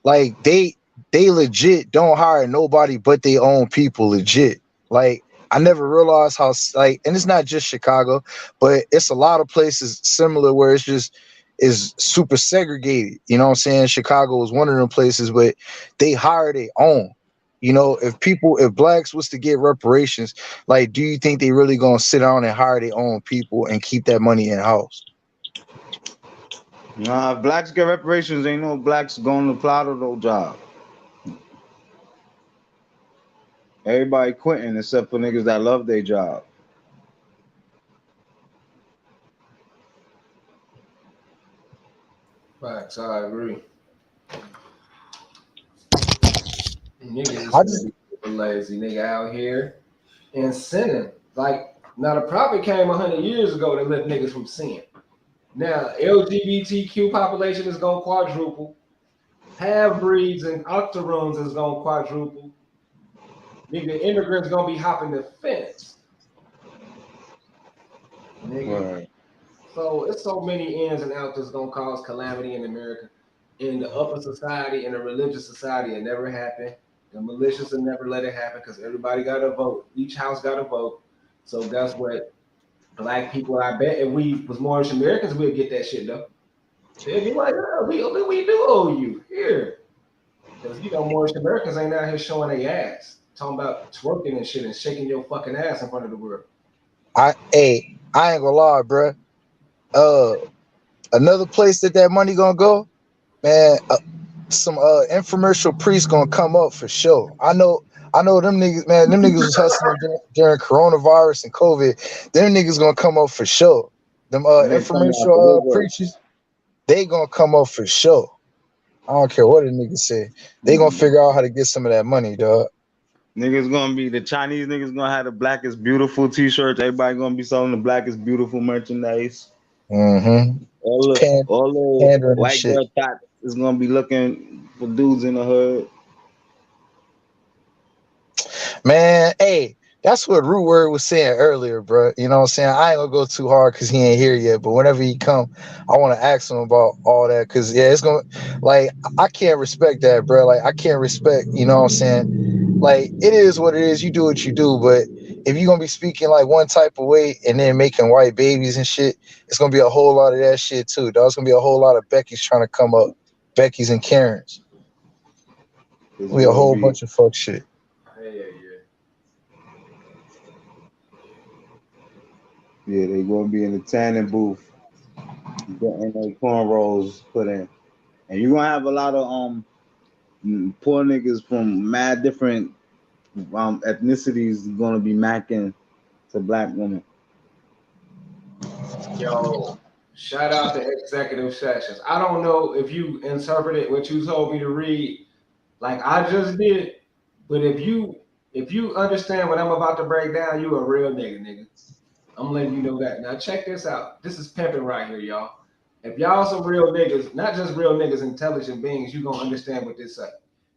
like they legit don't hire nobody but their own people, legit. Like I never realized how like, and it's not just Chicago, but it's a lot of places similar where it's just is super segregated. You know what I'm saying? Chicago is one of them places, but they hire their own. If blacks was to get reparations, like, do you think they really gonna sit down and hire their own people and keep that money in house? Nah, if blacks get reparations, ain't no blacks going to apply to no job. Everybody quitting except for niggas that love their job. Facts, I agree. Niggas is I gonna just be super lazy. Nigga out here and sinning. Like now, the prophet came 100 years ago to lift niggas from sin. Now, LGBTQ population is gonna quadruple. Half breeds and octoroons is gonna quadruple. Nigga, immigrants gonna be hopping the fence. Nigga. Right. So it's so many ins and outs that's gonna cause calamity in America. In the upper society, in the religious society, it never happened. The malicious will never let it happen because everybody got to vote. Each house got to vote. So guess what? Black people, I bet if we was more Americans, we'd get that shit though. They'll be like, oh, we do owe you here. Because, most Americans ain't out here showing their ass. Talking about twerking and shit and shaking your fucking ass in front of the world. I ain't gonna lie, bruh. Another place that money gonna go, man. Some infomercial priests gonna come up for sure. I know them niggas, man. Them niggas was hustling during coronavirus and COVID. Them niggas gonna come up for sure. Them They coming out the infomercial woodwork. preachers, they gonna come up for sure. I don't care what the niggas say. They gonna figure out how to get some of that money, dog. Niggas gonna be the Chinese niggas gonna have the black is beautiful t-shirts. Everybody gonna be selling the black is beautiful merchandise. Mm-hmm. All the Pandering and white shit. girl thought is gonna be looking for dudes in the hood. Man, hey, that's what Root Word was saying earlier, bro. You know what I'm saying? I ain't gonna go too hard because he ain't here yet. But whenever he come, I want to ask him about all that because yeah, it's gonna like I can't respect that, bro. Like I can't respect. You know what I'm saying? Like it is what it is. You do what you do, but if you're gonna be speaking like one type of way and then making white babies and shit, it's gonna be a whole lot of that shit too. There's gonna be a whole lot of Becky's trying to come up, Becky's and Karens. It's We a gonna whole be bunch of fuck shit. yeah, they gonna be in the tanning booth getting their cornrows put in. And you're gonna have a lot of poor niggas from mad different ethnicities gonna be macking to black women. Yo, shout out to executive sessions. I don't know if you interpreted what you told me to read like I just did, but if you understand what I'm about to break down, you a real nigga. I'm letting you know that. Now check this out. This is pimping right here, y'all. If y'all some real niggas, not just real niggas, intelligent beings, you gonna understand what this say.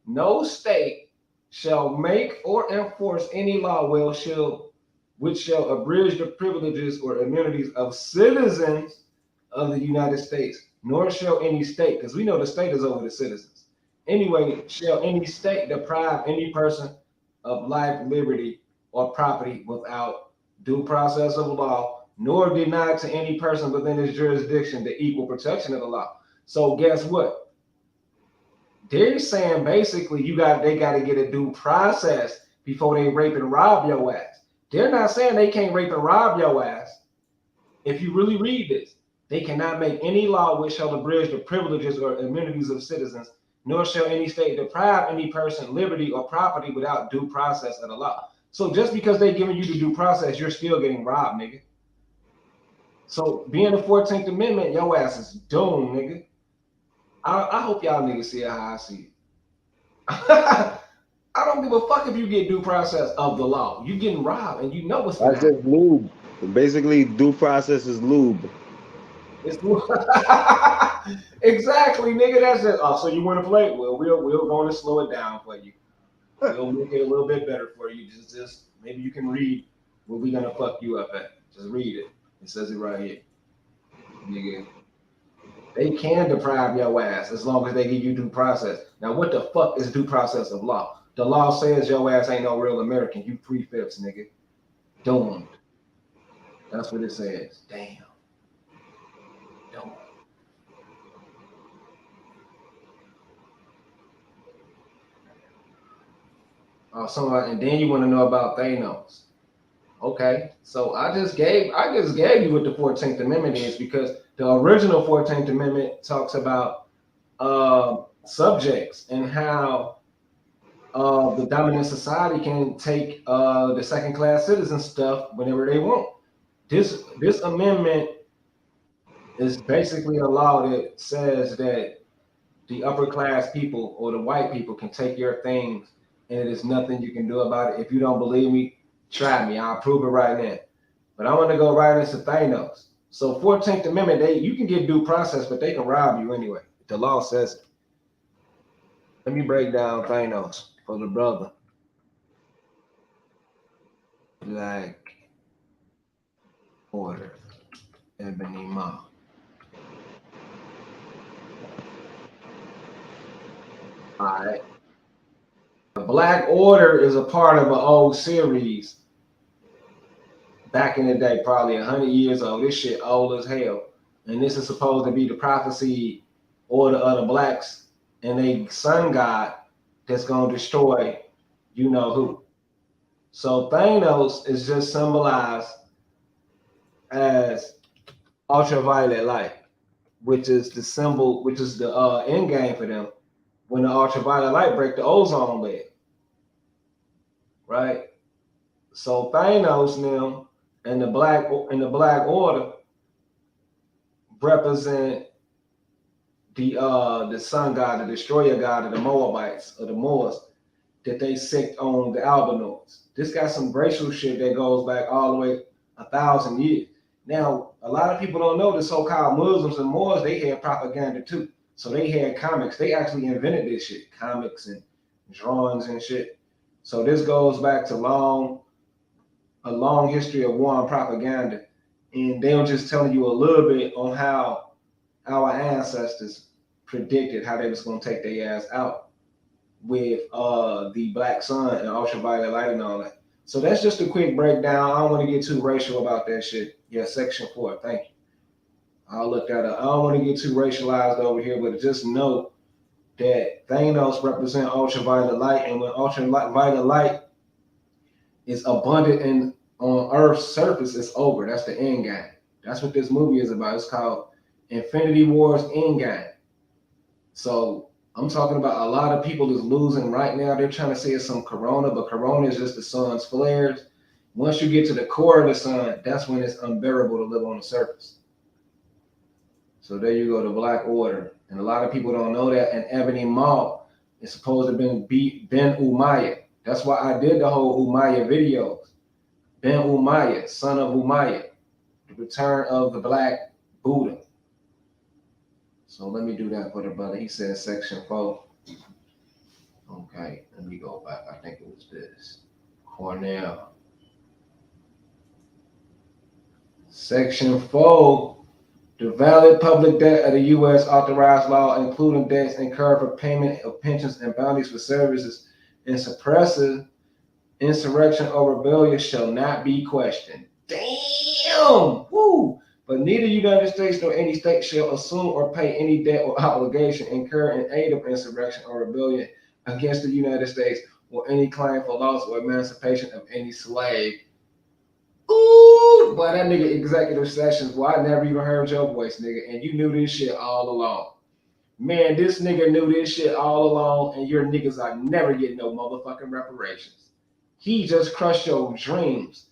No state shall make or enforce any law which shall abridge the privileges or immunities of citizens of the United States, nor shall any state, because we know the state is over the citizens. Anyway, shall any state deprive any person of life, liberty, or property without due process of law, nor deny to any person within its jurisdiction the equal protection of the law. So guess what? They're saying basically they got to get a due process before they rape and rob your ass. They're not saying they can't rape and rob your ass. If you really read this, they cannot make any law which shall abridge the privileges or immunities of citizens, nor shall any state deprive any person liberty or property without due process of the law. So just because they giving you the due process, you're still getting robbed, nigga. So being the 14th Amendment, your ass is doomed, nigga. I hope y'all niggas see it how I see it. I don't give a fuck if you get due process of the law. You getting robbed and you know what's gonna That's happen. just lube. Basically, due process is lube. It's exactly, nigga. That's it. Oh, so you want to play? Well, we'll go and slow it down for you. We'll make it a little bit better for you. Just maybe you can read what we gonna fuck you up at. Just read it. It says it right here, nigga. They can deprive your ass as long as they give you due process. Now, what the fuck is due process of law? The law says your ass ain't no real American. You 3/5, nigga. Doomed. That's what it says. Damn. Doomed. And then you want to know about Thanos. Okay, so I just gave you what the 14th Amendment is because the original 14th Amendment talks about subjects and how the dominant society can take the second class citizen stuff whenever they want. This amendment is basically a law that says that the upper class people or the white people can take your things and it is nothing you can do about it. If you don't believe me, try me. I'll prove it right now. But I want to go right into Thanos. So 14th Amendment, you can get due process, but they can rob you anyway. The law says it. Let me break down Thanos for the brother. Like order, Ebony Ma. All right. The Black Order is a part of an old series back in the day, probably 100 years old. This shit old as hell. and this is supposed to be the prophecy order of the blacks and a sun god that's gonna destroy you know who. So Thanos is just symbolized as ultraviolet light, which is the symbol, which is the end game for them. When the ultraviolet light break the ozone layer, right? So Thanos now and the Black Order represent the sun god, the destroyer god of the Moabites or the Moors that they sicked on the Albanoids. This got some racial shit that goes back all the way 1,000 years. Now, a lot of people don't know the so-called Muslims and Moors, they had propaganda too. So they had comics. They actually invented this shit, comics and drawings and shit. So this goes back to a long history of war and propaganda. And they were just telling you a little bit on how our ancestors predicted how they was gonna take their ass out with the black sun and ultraviolet light and all that. So that's just a quick breakdown. I don't want to get too racial about that shit. Yeah, section 4. Thank you. I'll look that up. I don't want to get too racialized over here, but just know that Thanos represent ultraviolet light, and when ultraviolet light is abundant in on Earth's surface, it's over. That's the end game. That's what this movie is about. It's called Infinity War's End Game. So I'm talking about a lot of people is losing right now. They're trying to say it's some corona, but corona is just the sun's flares. Once you get to the core of the sun, that's when it's unbearable to live on the surface. So there you go, the Black Order. And a lot of people don't know that. And Ebony Maw is supposed to have been Ben Umayyad. That's why I did the whole Umayyad videos. Ben Umayyad, son of Umayyad, the return of the Black Buddha. So let me do that for the brother. He said section 4. Okay, let me go back. I think it was this. Cornell. Section 4. The valid public debt of the U.S. authorized law, including debts incurred for payment of pensions and bounties for services and suppressive insurrection or rebellion shall not be questioned. Damn! Woo! But neither United States nor any state shall assume or pay any debt or obligation incurred in aid of insurrection or rebellion against the United States or any claim for loss or emancipation of any slave. Ooh, boy, that nigga Executive Sessions, boy, I never even heard your voice, nigga, and you knew this shit all along. Man, this nigga knew this shit all along, and your niggas are never getting no motherfucking reparations. He just crushed your dreams.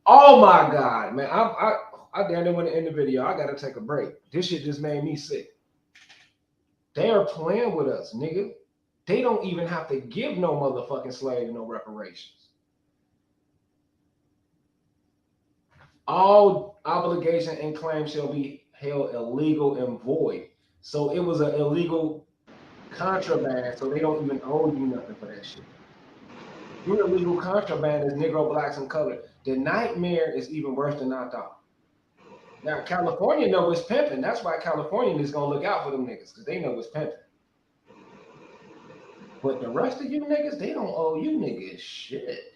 Oh my God, man, I damn near want to end the video. I gotta take a break. This shit just made me sick. They are playing with us, nigga. They don't even have to give no motherfucking slave no reparations. All obligation and claim shall be held illegal and void. So it was an illegal contraband, so they don't even owe you nothing for that shit. Your illegal contraband is Negro, blacks, and color. The nightmare is even worse than I thought. Now, California know it's pimping. That's why California is going to look out for them niggas, because they know it's pimping. But the rest of you niggas, they don't owe you niggas shit.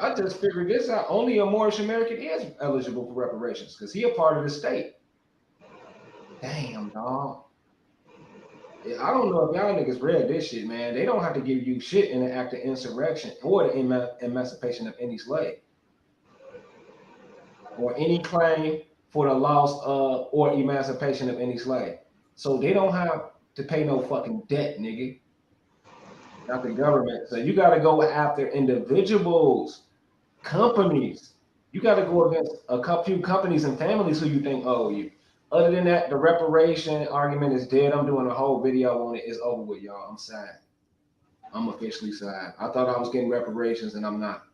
I just figured this out. Only a Moorish American is eligible for reparations because he a part of the state. Damn, dog. I don't know if y'all niggas read this shit, man. They don't have to give you shit in the act of insurrection or the emancipation of any slave or any claim for the loss of or emancipation of any slave. So they don't have to pay no fucking debt, nigga. Not the government. So you got to go after individuals, companies. You got to go against a few companies and families who you think owe you. Other than that, the reparation argument is dead. I'm doing a whole video on it. It's over with, y'all. I'm sad. I'm officially sad. I thought I was getting reparations, and I'm not.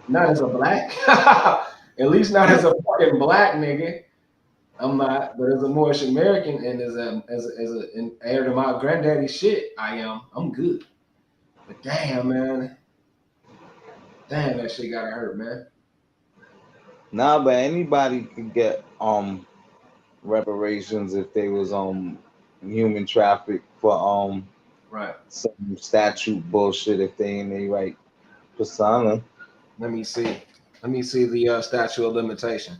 Not as a black. At least not as a fucking black nigga. I'm not. But as a Moorish American and as an heir to my granddaddy's shit, I am. I'm good. But damn, man. Damn, that shit gotta hurt, man. Nah, but anybody could get reparations if they was human trafficked for Right. some statute bullshit if they ain't the right persona. Let me see. Let me see the statute of limitation.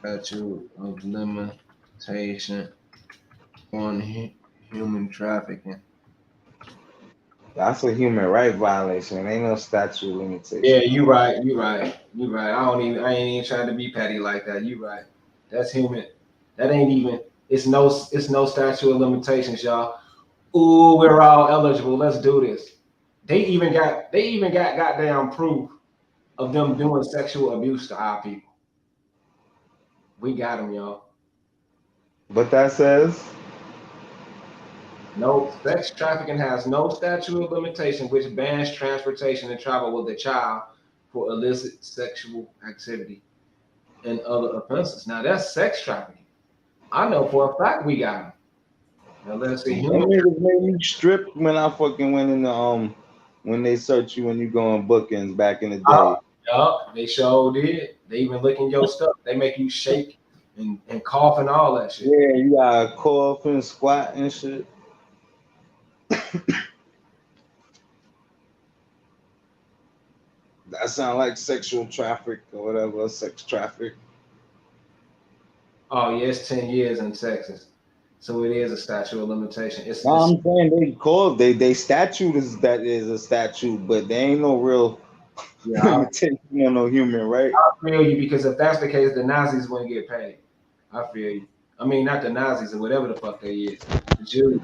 statute of limitation on human trafficking. That's a human right violation. Ain't no statute of Yeah, limitation. you right. You right. You right. I ain't even trying to be petty like that. You right. That's human. That ain't even. It's no statute of limitations, y'all. Ooh, we're all eligible. Let's do this. They even got goddamn proof of them doing sexual abuse to our people. We got them, y'all. But that says, No, sex trafficking has no statute of limitation which bans transportation and travel with a child for illicit sexual activity and other offenses. Now that's sex trafficking. I know for a fact we got them. Now let's see them human. niggas made me strip when I fucking went in the when they search you when you go on bookings back in the day. Yup, they sure did. They even licking your stuff. They make you shake and cough and all that shit. Yeah, you gotta cough and squat and shit. That sound like sexual traffic or whatever, sex traffic. Oh yeah, it's 10 years in Texas, so it is a statute of limitation. No, It's I'm saying they statute is that is a statute, but there ain't no real yeah. limitation on no human right. I feel you because if that's the case, the Nazis wouldn't get paid. I feel you. I mean, not the Nazis or whatever the fuck they is. The Jews.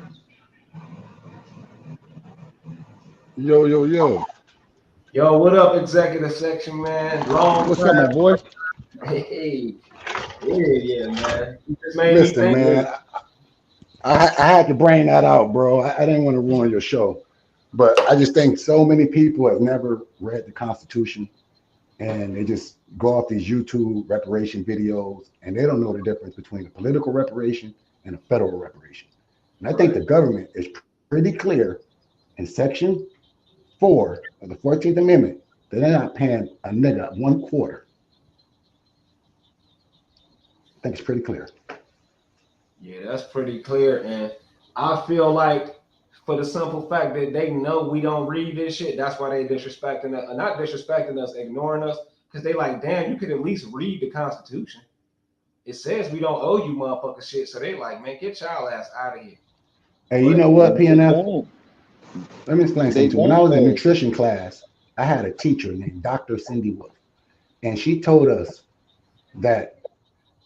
Yo, yo, yo. Yo, what up, executive section, man? Long What's up, my time. boy? Hey, yeah, man. You just made me Listen, think. man, I had to bring that out, bro. I didn't want to ruin your show, but I just think so many people have never read the Constitution and they just go off these YouTube reparation videos and they don't know the difference between a political reparation and a federal reparation. And I think Right. the government is pretty clear in Section 4 of the 14th Amendment that they're not paying a nigga 1/4. I think it's pretty clear. Yeah, that's pretty clear. And I feel like for the simple fact that they know we don't read this shit, that's why they disrespecting us. Not disrespecting us, ignoring us. Because they like, damn, you could at least read the Constitution. It says we don't owe you motherfucker shit. So they like, man, get y'all ass out of here. Hey, you But know what, They PNF? don't. Let me explain They something to you. When I don't was in know. nutrition class, I had a teacher named Dr. Cindy Wolf, and she told us that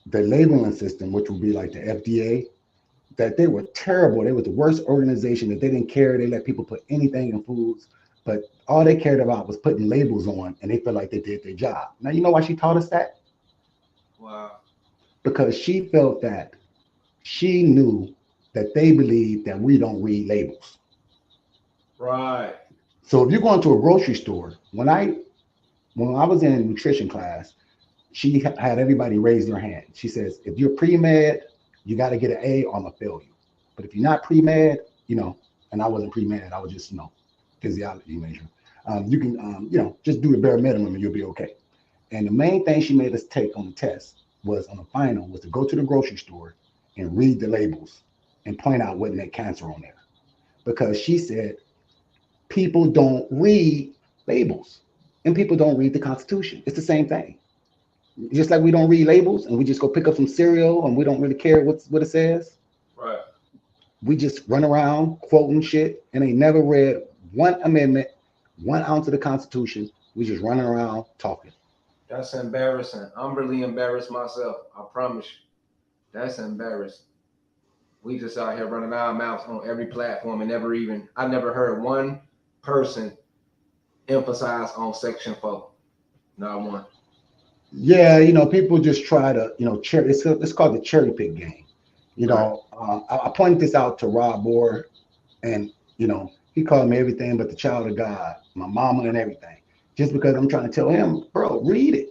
the labeling system, which would be like the FDA, that they were terrible. They were the worst organization, that they didn't care. They let people put anything in foods, but all they cared about was putting labels on, and they felt like they did their job. Now, you know why she taught us that? wow. Because she felt that she knew that they believed that we don't read labels. Right. So if you're going to a grocery store, when I was in nutrition class, she had everybody raise their hand. She says, if you're pre-med, you got to get an A or I'm gonna fail you. But if you're not pre-med, and I wasn't pre-med, I was just, physiology major. You can, just do the bare minimum and you'll be okay. And the main thing she made us take on the test was on the final was to go to the grocery store and read the labels and point out what net cancer on there. Because she said people don't read labels and people don't read the Constitution. It's the same thing. Just like we don't read labels and we just go pick up some cereal and we don't really care what it says. Right. We just run around quoting shit and ain't never read one amendment, 1 ounce of the Constitution. We just running around talking. That's embarrassing. I'm really embarrassed myself. I promise you. That's embarrassing. We just out here running our mouths on every platform and I never heard one person emphasize on Section 4. Not one. Yeah, people just try to, it's called the cherry pick game. Right. I pointed this out to Rob Moore, and he called me everything but the child of God, my mama and everything, just because I'm trying to tell him, bro, read it.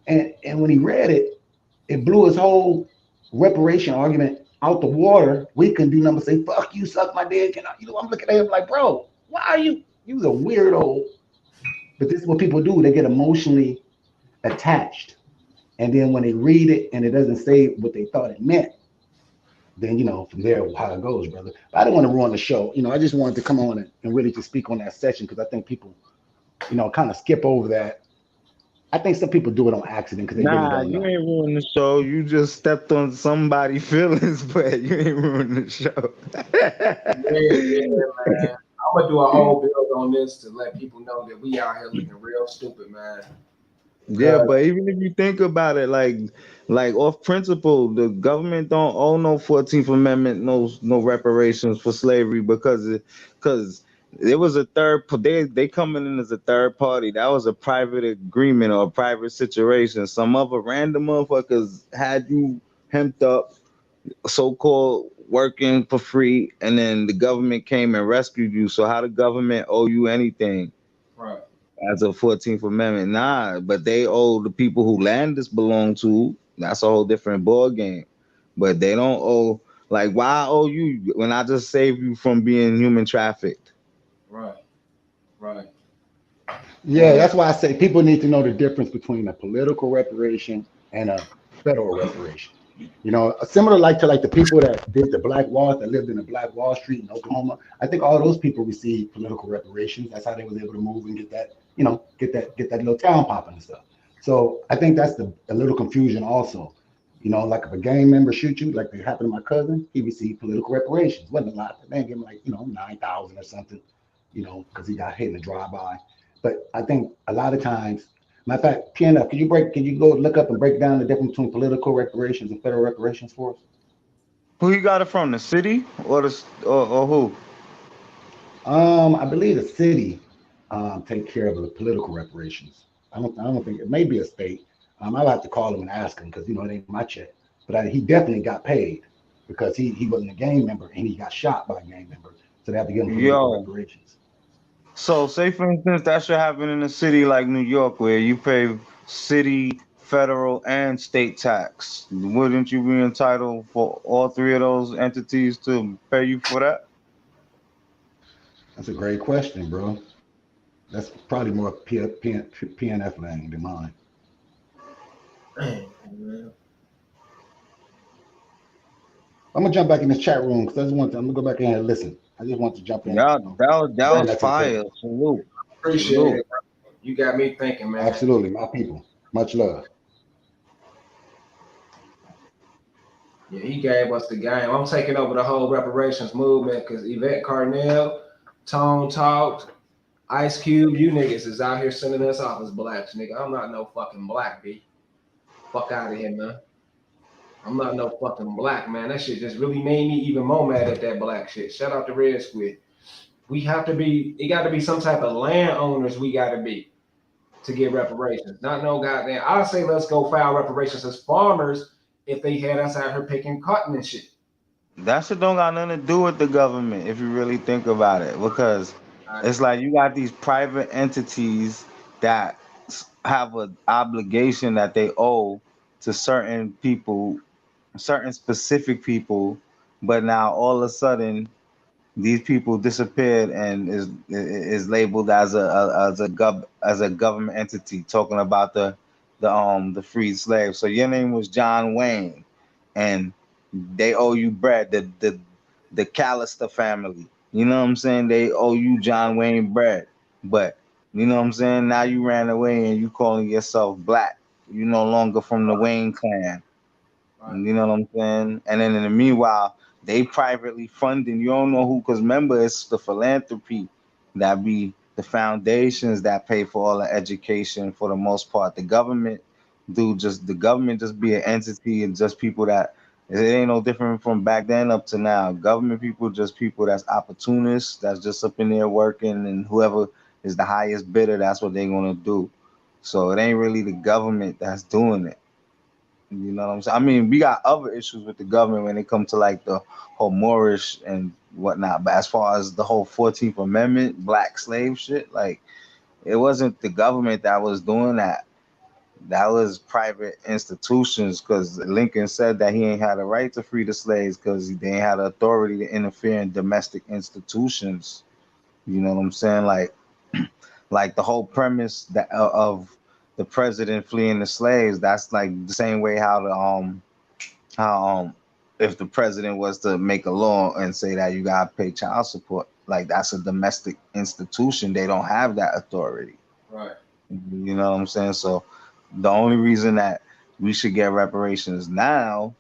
And when he read it, it blew his whole reparation argument out the water. We couldn't do nothing but say, fuck you, suck my dick. And I'm looking at him like, bro, why are you's a weirdo. But this is what people do. They get emotionally attached. And then when they read it and it doesn't say what they thought it meant, then from there how it goes, brother. But I didn't want to ruin the show. I just wanted to come on and really just speak on that section because I think people, kind of skip over that I think some people do it on accident because they really Nah, don't you know. ain't ruined the show. You just stepped on somebody's feelings, but you ain't ruined the show. Yeah, yeah, man. I'm gonna do a whole build on this to let people know that we out here looking real stupid, man. Yeah, Cause but even if you think about it, like off principle, the government don't owe no 14th Amendment, no reparations for slavery because it was a they coming in as a third party. That was a private agreement or a private situation. Some other random motherfuckers had you hemmed up, so called working for free, and then the government came and rescued you. So how the government owe you anything? right, As a 14th Amendment, nah, but they owe the people who land this belong to. That's a whole different ball game. But they don't owe, like, why I owe you when I just saved you from being human trafficked? right, right. Yeah, And that's why I say people need to know the difference between a political reparation and a federal reparation. You know, similar like the people that did the Black Wall, that lived in the Black Wall Street in Oklahoma. I think all those people received political reparations. That's how they was able to move and get that, get that little town popping and stuff. So I think that's a little confusion also. You know, like if a gang member shoot you, like it happened to my cousin, he received political reparations. Wasn't a lot, but they gave him like 9,000 or something. Because he got hit in a drive-by. But I think a lot of times, matter of fact, PNF, can you go look up and break down the difference between political reparations and federal reparations for us? Who you got it from? The city or who? I believe the city take care of the political reparations. I don't think it may be a state. I'll have to call him and ask him because it ain't my check. But he definitely got paid because he wasn't a gang member and he got shot by a gang member. So they have to give him political Yo. reparations. So say for instance that should happen in a city like New York where you pay city, federal, and state tax. Wouldn't you be entitled for all three of those entities to pay you for that? That's a great question, bro. That's probably more PNF lane than mine. dang, man. I'm gonna jump back in this chat room because I just want to. I'm gonna go back in here and listen. I just want to jump in, Yeah, that bring was that to the fire. table. Salute. Appreciate Salute. it, bro. You got me thinking, man. Absolutely, my people. Much love. Yeah, he gave us the game. I'm taking over the whole reparations movement because Yvette Carnell, Tone Talk, Ice Cube, you niggas is out here sending us off as blacks, nigga. I'm not no fucking black, B. Fuck out of here, man. I'm not no fucking black, man. That shit just really made me even more mad at that black shit. Shout out to Red Squid. We have to be, it got to be some type of landowners we got to be to get reparations. Not no goddamn. I say let's go file reparations as farmers if they had us out here picking cotton and shit. That shit don't got nothing to do with the government if you really think about it, because I, it's like you got these private entities that have an obligation that they owe to certain people, certain specific people, but now all of a sudden these people disappeared and is labeled as as a government entity talking about the freed slaves. So your name was John Wayne, and they owe you bread. The Callister family, you know what I'm saying? They owe you John Wayne bread, but you know what I'm saying? Now you ran away and you calling yourself black. You no longer from the Wayne clan. right, You know what I'm saying? And then in the meanwhile, they privately funding. You don't know who, because remember, it's the philanthropy that be the foundations that pay for all the education for the most part. The government just be an entity and just people that it ain't no different from back then up to now. Government people just people that's opportunists, that's just up in there working, and whoever is the highest bidder, that's what they gonna do. So it ain't really the government that's doing it. You know what I'm saying? I mean, we got other issues with the government when it comes to like the whole Moorish and whatnot. But as far as the whole 14th Amendment, black slave shit, like it wasn't the government that was doing that. That was private institutions because Lincoln said that he ain't had a right to free the slaves because they ain't had the authority to interfere in domestic institutions. You know what I'm saying? Like the whole premise that of the president fleeing the slaves. That's like the same way how if the president was to make a law and say that you gotta pay child support, like that's a domestic institution. They don't have that authority. right. You know what I'm saying? So The only reason that we should get reparations now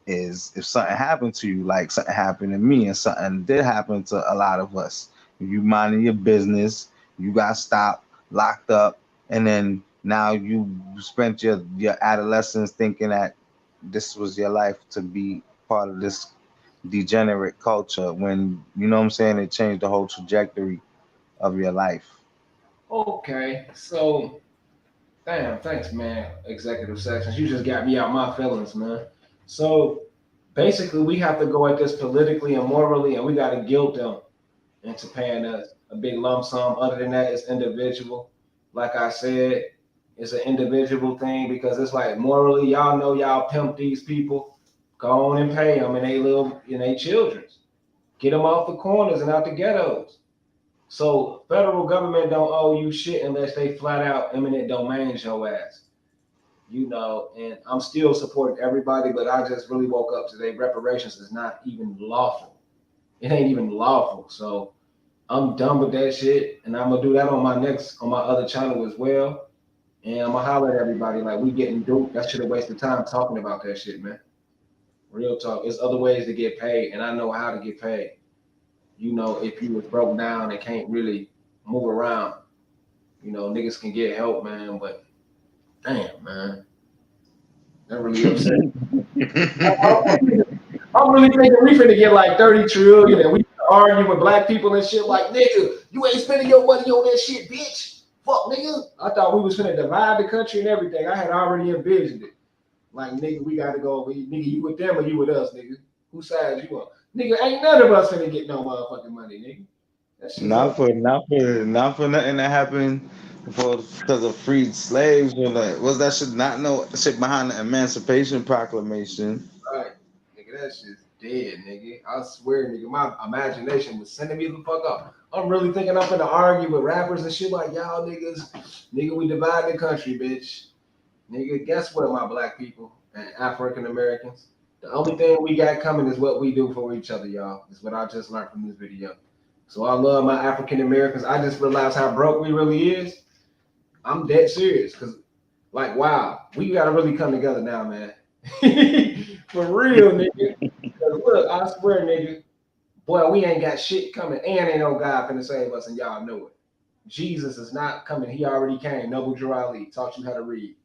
is if something happened to you, like something happened to me, and something did happen to a lot of us. If you minding your business, you got stopped, locked up, and then now you spent your adolescence thinking that this was your life to be part of this degenerate culture. When you know what I'm saying, it changed the whole trajectory of your life. Okay, so damn, thanks, man. Executive sections, you just got me out my feelings, man. So basically, we have to go at this politically and morally, and we got to guilt them into paying us a big lump sum. Other than that, it's individual. Like I said, it's an individual thing because it's like morally, y'all know y'all pimp these people. Go on and pay them and they little and they children's. Get them off the corners and out the ghettos. So federal government don't owe you shit unless they flat out eminent domains your ass. You know, and I'm still supporting everybody, but I just really woke up today. Reparations is not even lawful. It ain't even lawful. So I'm done with that shit, and I'm gonna do that on my other channel as well. And I'm gonna holler at everybody like we getting duped. That should have wasted time talking about that shit, man. Real talk. There's other ways to get paid, and I know how to get paid. You know, if you was broke down and can't really move around, you know, niggas can get help, man. But damn, man, that really upset. I'm really thinking we finna get like 30 trillion and we argue with black people and shit like, nigga, you ain't spending your money on that shit, bitch. Fuck, nigga. I thought we was finna divide the country and everything. I had already envisioned it. Like, nigga, we gotta go. Nigga, you with them or you with us, nigga? Whose side you on? Nigga, ain't none of us finna get no motherfucking money, nigga. That shit's Not up. for nothing that happened for because of freed slaves or like was that shit not no shit behind the Emancipation Proclamation. Right. Nigga, that shit's dead, nigga. I swear, nigga, my imagination was sending me the fuck up. I'm really thinking I'm gonna argue with rappers and shit like y'all niggas. Nigga, we divide the country, bitch. Nigga, guess what, my black people and African Americans? The only thing we got coming is what we do for each other, y'all. Is what I just learned from this video. So I love my African Americans. I just realized how broke we really is. I'm dead serious, cause like wow, we gotta really come together now, man. For real, nigga. Cause look, I swear, nigga, boy, we ain't got shit coming, and ain't no God finna save us, and y'all know it. Jesus is not coming. He already came. Noble Drew Ali taught you how to read.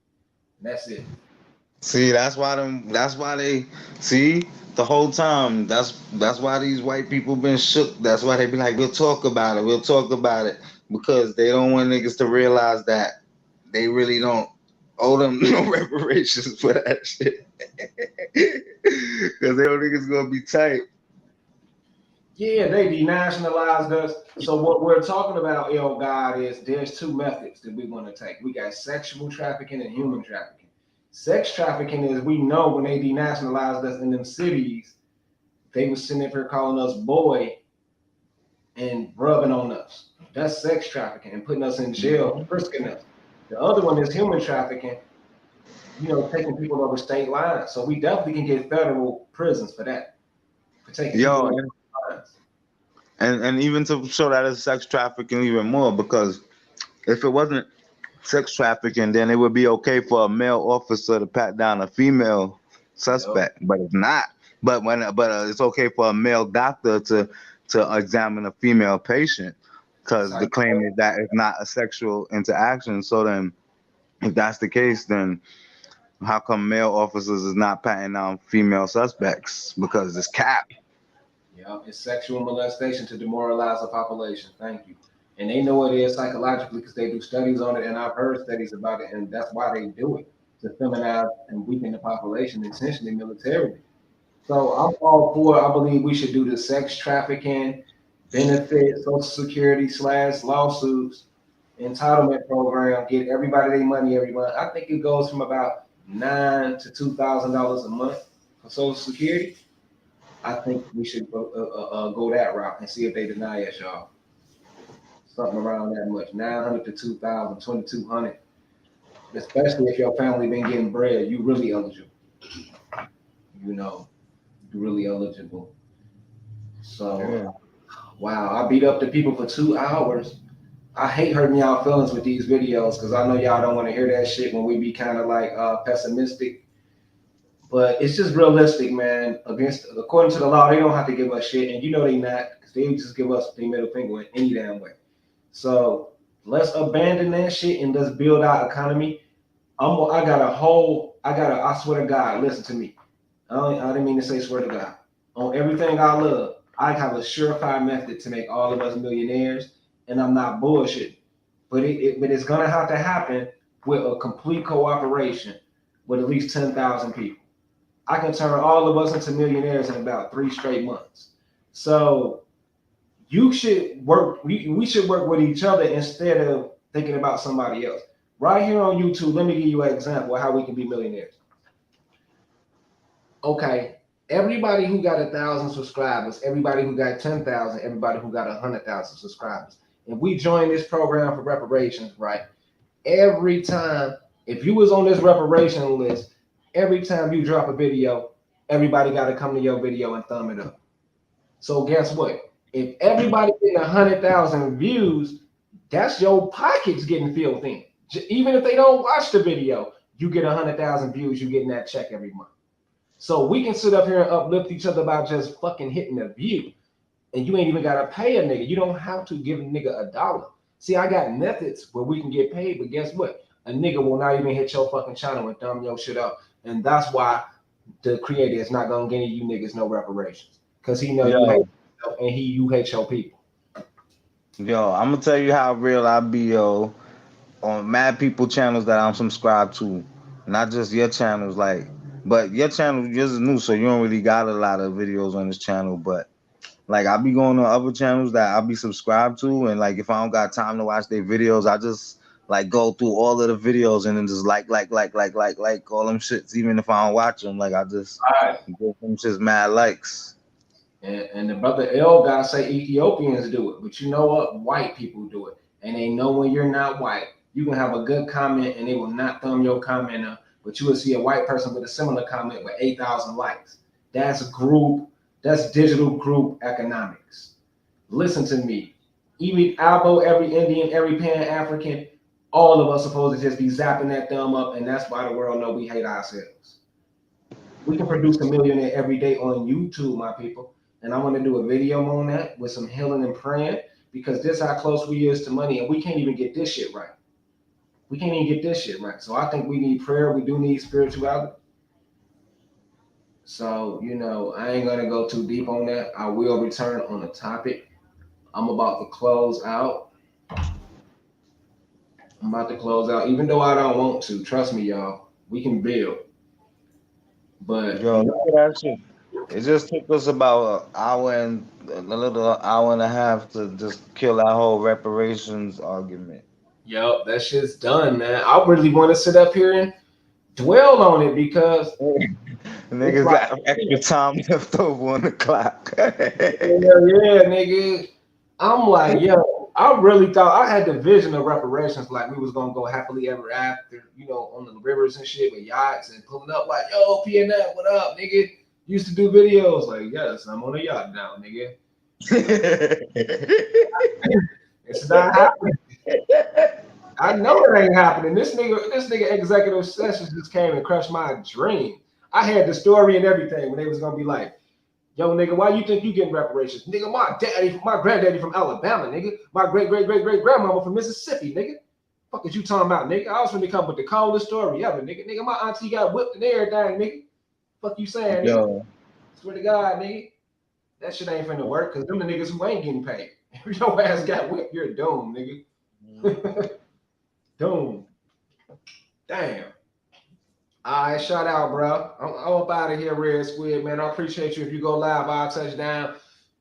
And that's it. See, that's why them. That's why they see the whole time. That's why these white people been shook. That's why they be like, we'll talk about it. We'll talk about it because they don't want niggas to realize that they really don't owe them no reparations for that shit. Because they don't niggas gonna be tight. Yeah, they denationalized us. So what we're talking about, El God, is there's two methods that we want to take. We got sexual trafficking and human trafficking. Sex trafficking is we know when they denationalized us in them cities, they was sitting up here calling us boy and rubbing on us. That's sex trafficking and putting us in jail, frisking us. The other one is human trafficking, you know, taking people over state lines. So we definitely can get federal prisons for that, for taking people Yo, over lines. and even to show that it's sex trafficking even more because if it wasn't sex trafficking, then it would be okay for a male officer to pat down a female Yep. suspect, but it's not. But it's okay for a male doctor to examine a female patient That's because how the claim is that it's not a sexual interaction. So then, if that's the case, then how come male officers is not patting down female suspects because it's cap? Yeah, it's sexual molestation to demoralize a population. Thank you. And they know it is psychologically because they do studies on it, and I've heard studies about it, and that's why they do it to feminize and weaken the population, essentially militarily. So I'm all for. I believe we should do the sex trafficking, benefit, Social Security slash lawsuits, entitlement program, get everybody their money every month. I think it goes from about $9,000 to $2,000 a month for Social Security. I think we should go that route and see if they deny us, y'all. Something around that much, 900 to 2,000, 2,200. Especially if your family been getting bread, you really eligible. You know, you really eligible. So Yeah. wow, I beat up the people for 2 hours. I hate hurting y'all feelings with these videos because I know y'all don't want to hear that shit when we be kind of like pessimistic. But it's just realistic, man. Against according to the law, they don't have to give us shit, and you know they not because they just give us the middle finger in any damn way. So let's abandon that shit and let's build our economy. I swear to God, listen to me. I didn't mean to say swear to God. On everything I love, I have a surefire method to make all of us millionaires, and I'm not bullshitting. But it's gonna have to happen with a complete cooperation with at least 10,000 people. I can turn all of us into millionaires in about 3 straight months. So you should work. We should work with each other instead of thinking about somebody else. Right here on YouTube, let me give you an example of how we can be millionaires. Okay, everybody who got 1,000 subscribers, everybody who got 10,000, everybody who got 100,000 subscribers, and we join this program for reparations, right? Every time, if you was on this reparation list, every time you drop a video, everybody got to come to your video and thumb it up. So guess what? If everybody getting 100,000 views, that's your pockets getting filled in. Even if they don't watch the video, you get 100,000 views, you getting that check every month. So we can sit up here and uplift each other about just fucking hitting a view. And you ain't even gotta pay a nigga. You don't have to give a nigga $1. See, I got methods where we can get paid, but guess what? A nigga will not even hit your fucking channel and thumb your shit up. And that's why the creator is not gonna give you niggas no reparations. Cause he know you hate Yo, yourself and you hate your people. yo, I'm gonna tell you how real I be, yo, on mad people channels that I'm subscribed to, not just your channels, like, but your channel just new, so you don't really got a lot of videos on this channel, but like I be going on other channels that I'll be subscribed to, and like if I don't got time to watch their videos, I just like go through all of the videos and then just like all them shits, even if I don't watch them. Like I just Right. give them just mad likes. And the brother L guy say Ethiopians do it, but you know what? White people do it, and they know when you're not white. You can have a good comment, and they will not thumb your comment up, but you will see a white person with a similar comment with 8,000 likes. That's group. That's digital group economics. Listen to me. Every Albo, every Indian, every Pan African, all of us supposed to just be zapping that thumb up, and that's why the world know we hate ourselves. We can produce a millionaire every day on YouTube, my people. And I want to do a video on that with some healing and praying because this how close we is to money, and we can't even get this shit right. We can't even get this shit right. So I think we need prayer. We do need spirituality. So I ain't gonna go too deep on that. I will return on the topic. I'm about to close out. Even though I don't want to. Trust me, y'all. We can build, but Yo, look at that shit. It just took us about an hour and a little hour and a half to just kill that whole reparations argument. yo, that shit's done, man. I really want to sit up here and dwell on it because it's Niggas like, got extra time left over on the clock. yeah, nigga. I'm like, yo, I really thought I had the vision of reparations, like we was gonna go happily ever after, on the rivers and shit with yachts and pulling up like, yo, PNF, what up, nigga? Used to do videos like, yes, I'm on a yacht now, nigga. It's not happening. I know it ain't happening. This nigga executive sessions just came and crushed my dream. I had the story and everything when they was gonna be like, yo, nigga, why you think you getting reparations? Nigga, my granddaddy from Alabama, nigga. My great grandmama from Mississippi, nigga. Fuck is you talking about, nigga? I was finna come with the coldest story ever, nigga. Nigga, my auntie got whipped and everything, nigga. Fuck you saying, nigga? Yo, Swear to God, nigga. That shit ain't finna work, cause them the niggas who ain't getting paid. If your ass got whipped, you're doomed, nigga. Doomed. Damn. All right, shout out, bro. I'm up out of here, Red Squid, man. I appreciate you. If you go live, I'll touch down.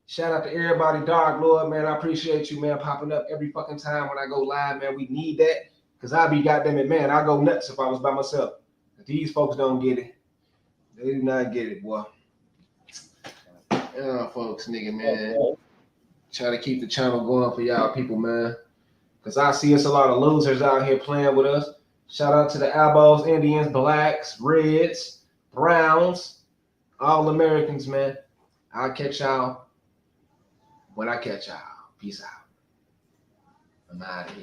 Shout out to everybody, Dark Lord, man. I appreciate you, man, popping up every fucking time when I go live, man. We need that. Cause I be goddamn it, man. I go nuts if I was by myself. But these folks don't get it. They do not get it, boy. Yeah, folks, nigga, man. Try to keep the channel going for y'all people, man. Cause I see us a lot of losers out here playing with us. Shout out to the Albos, Indians, Blacks, Reds, Browns, all Americans, man. I'll catch y'all when I catch y'all. Peace out. I'm out of here.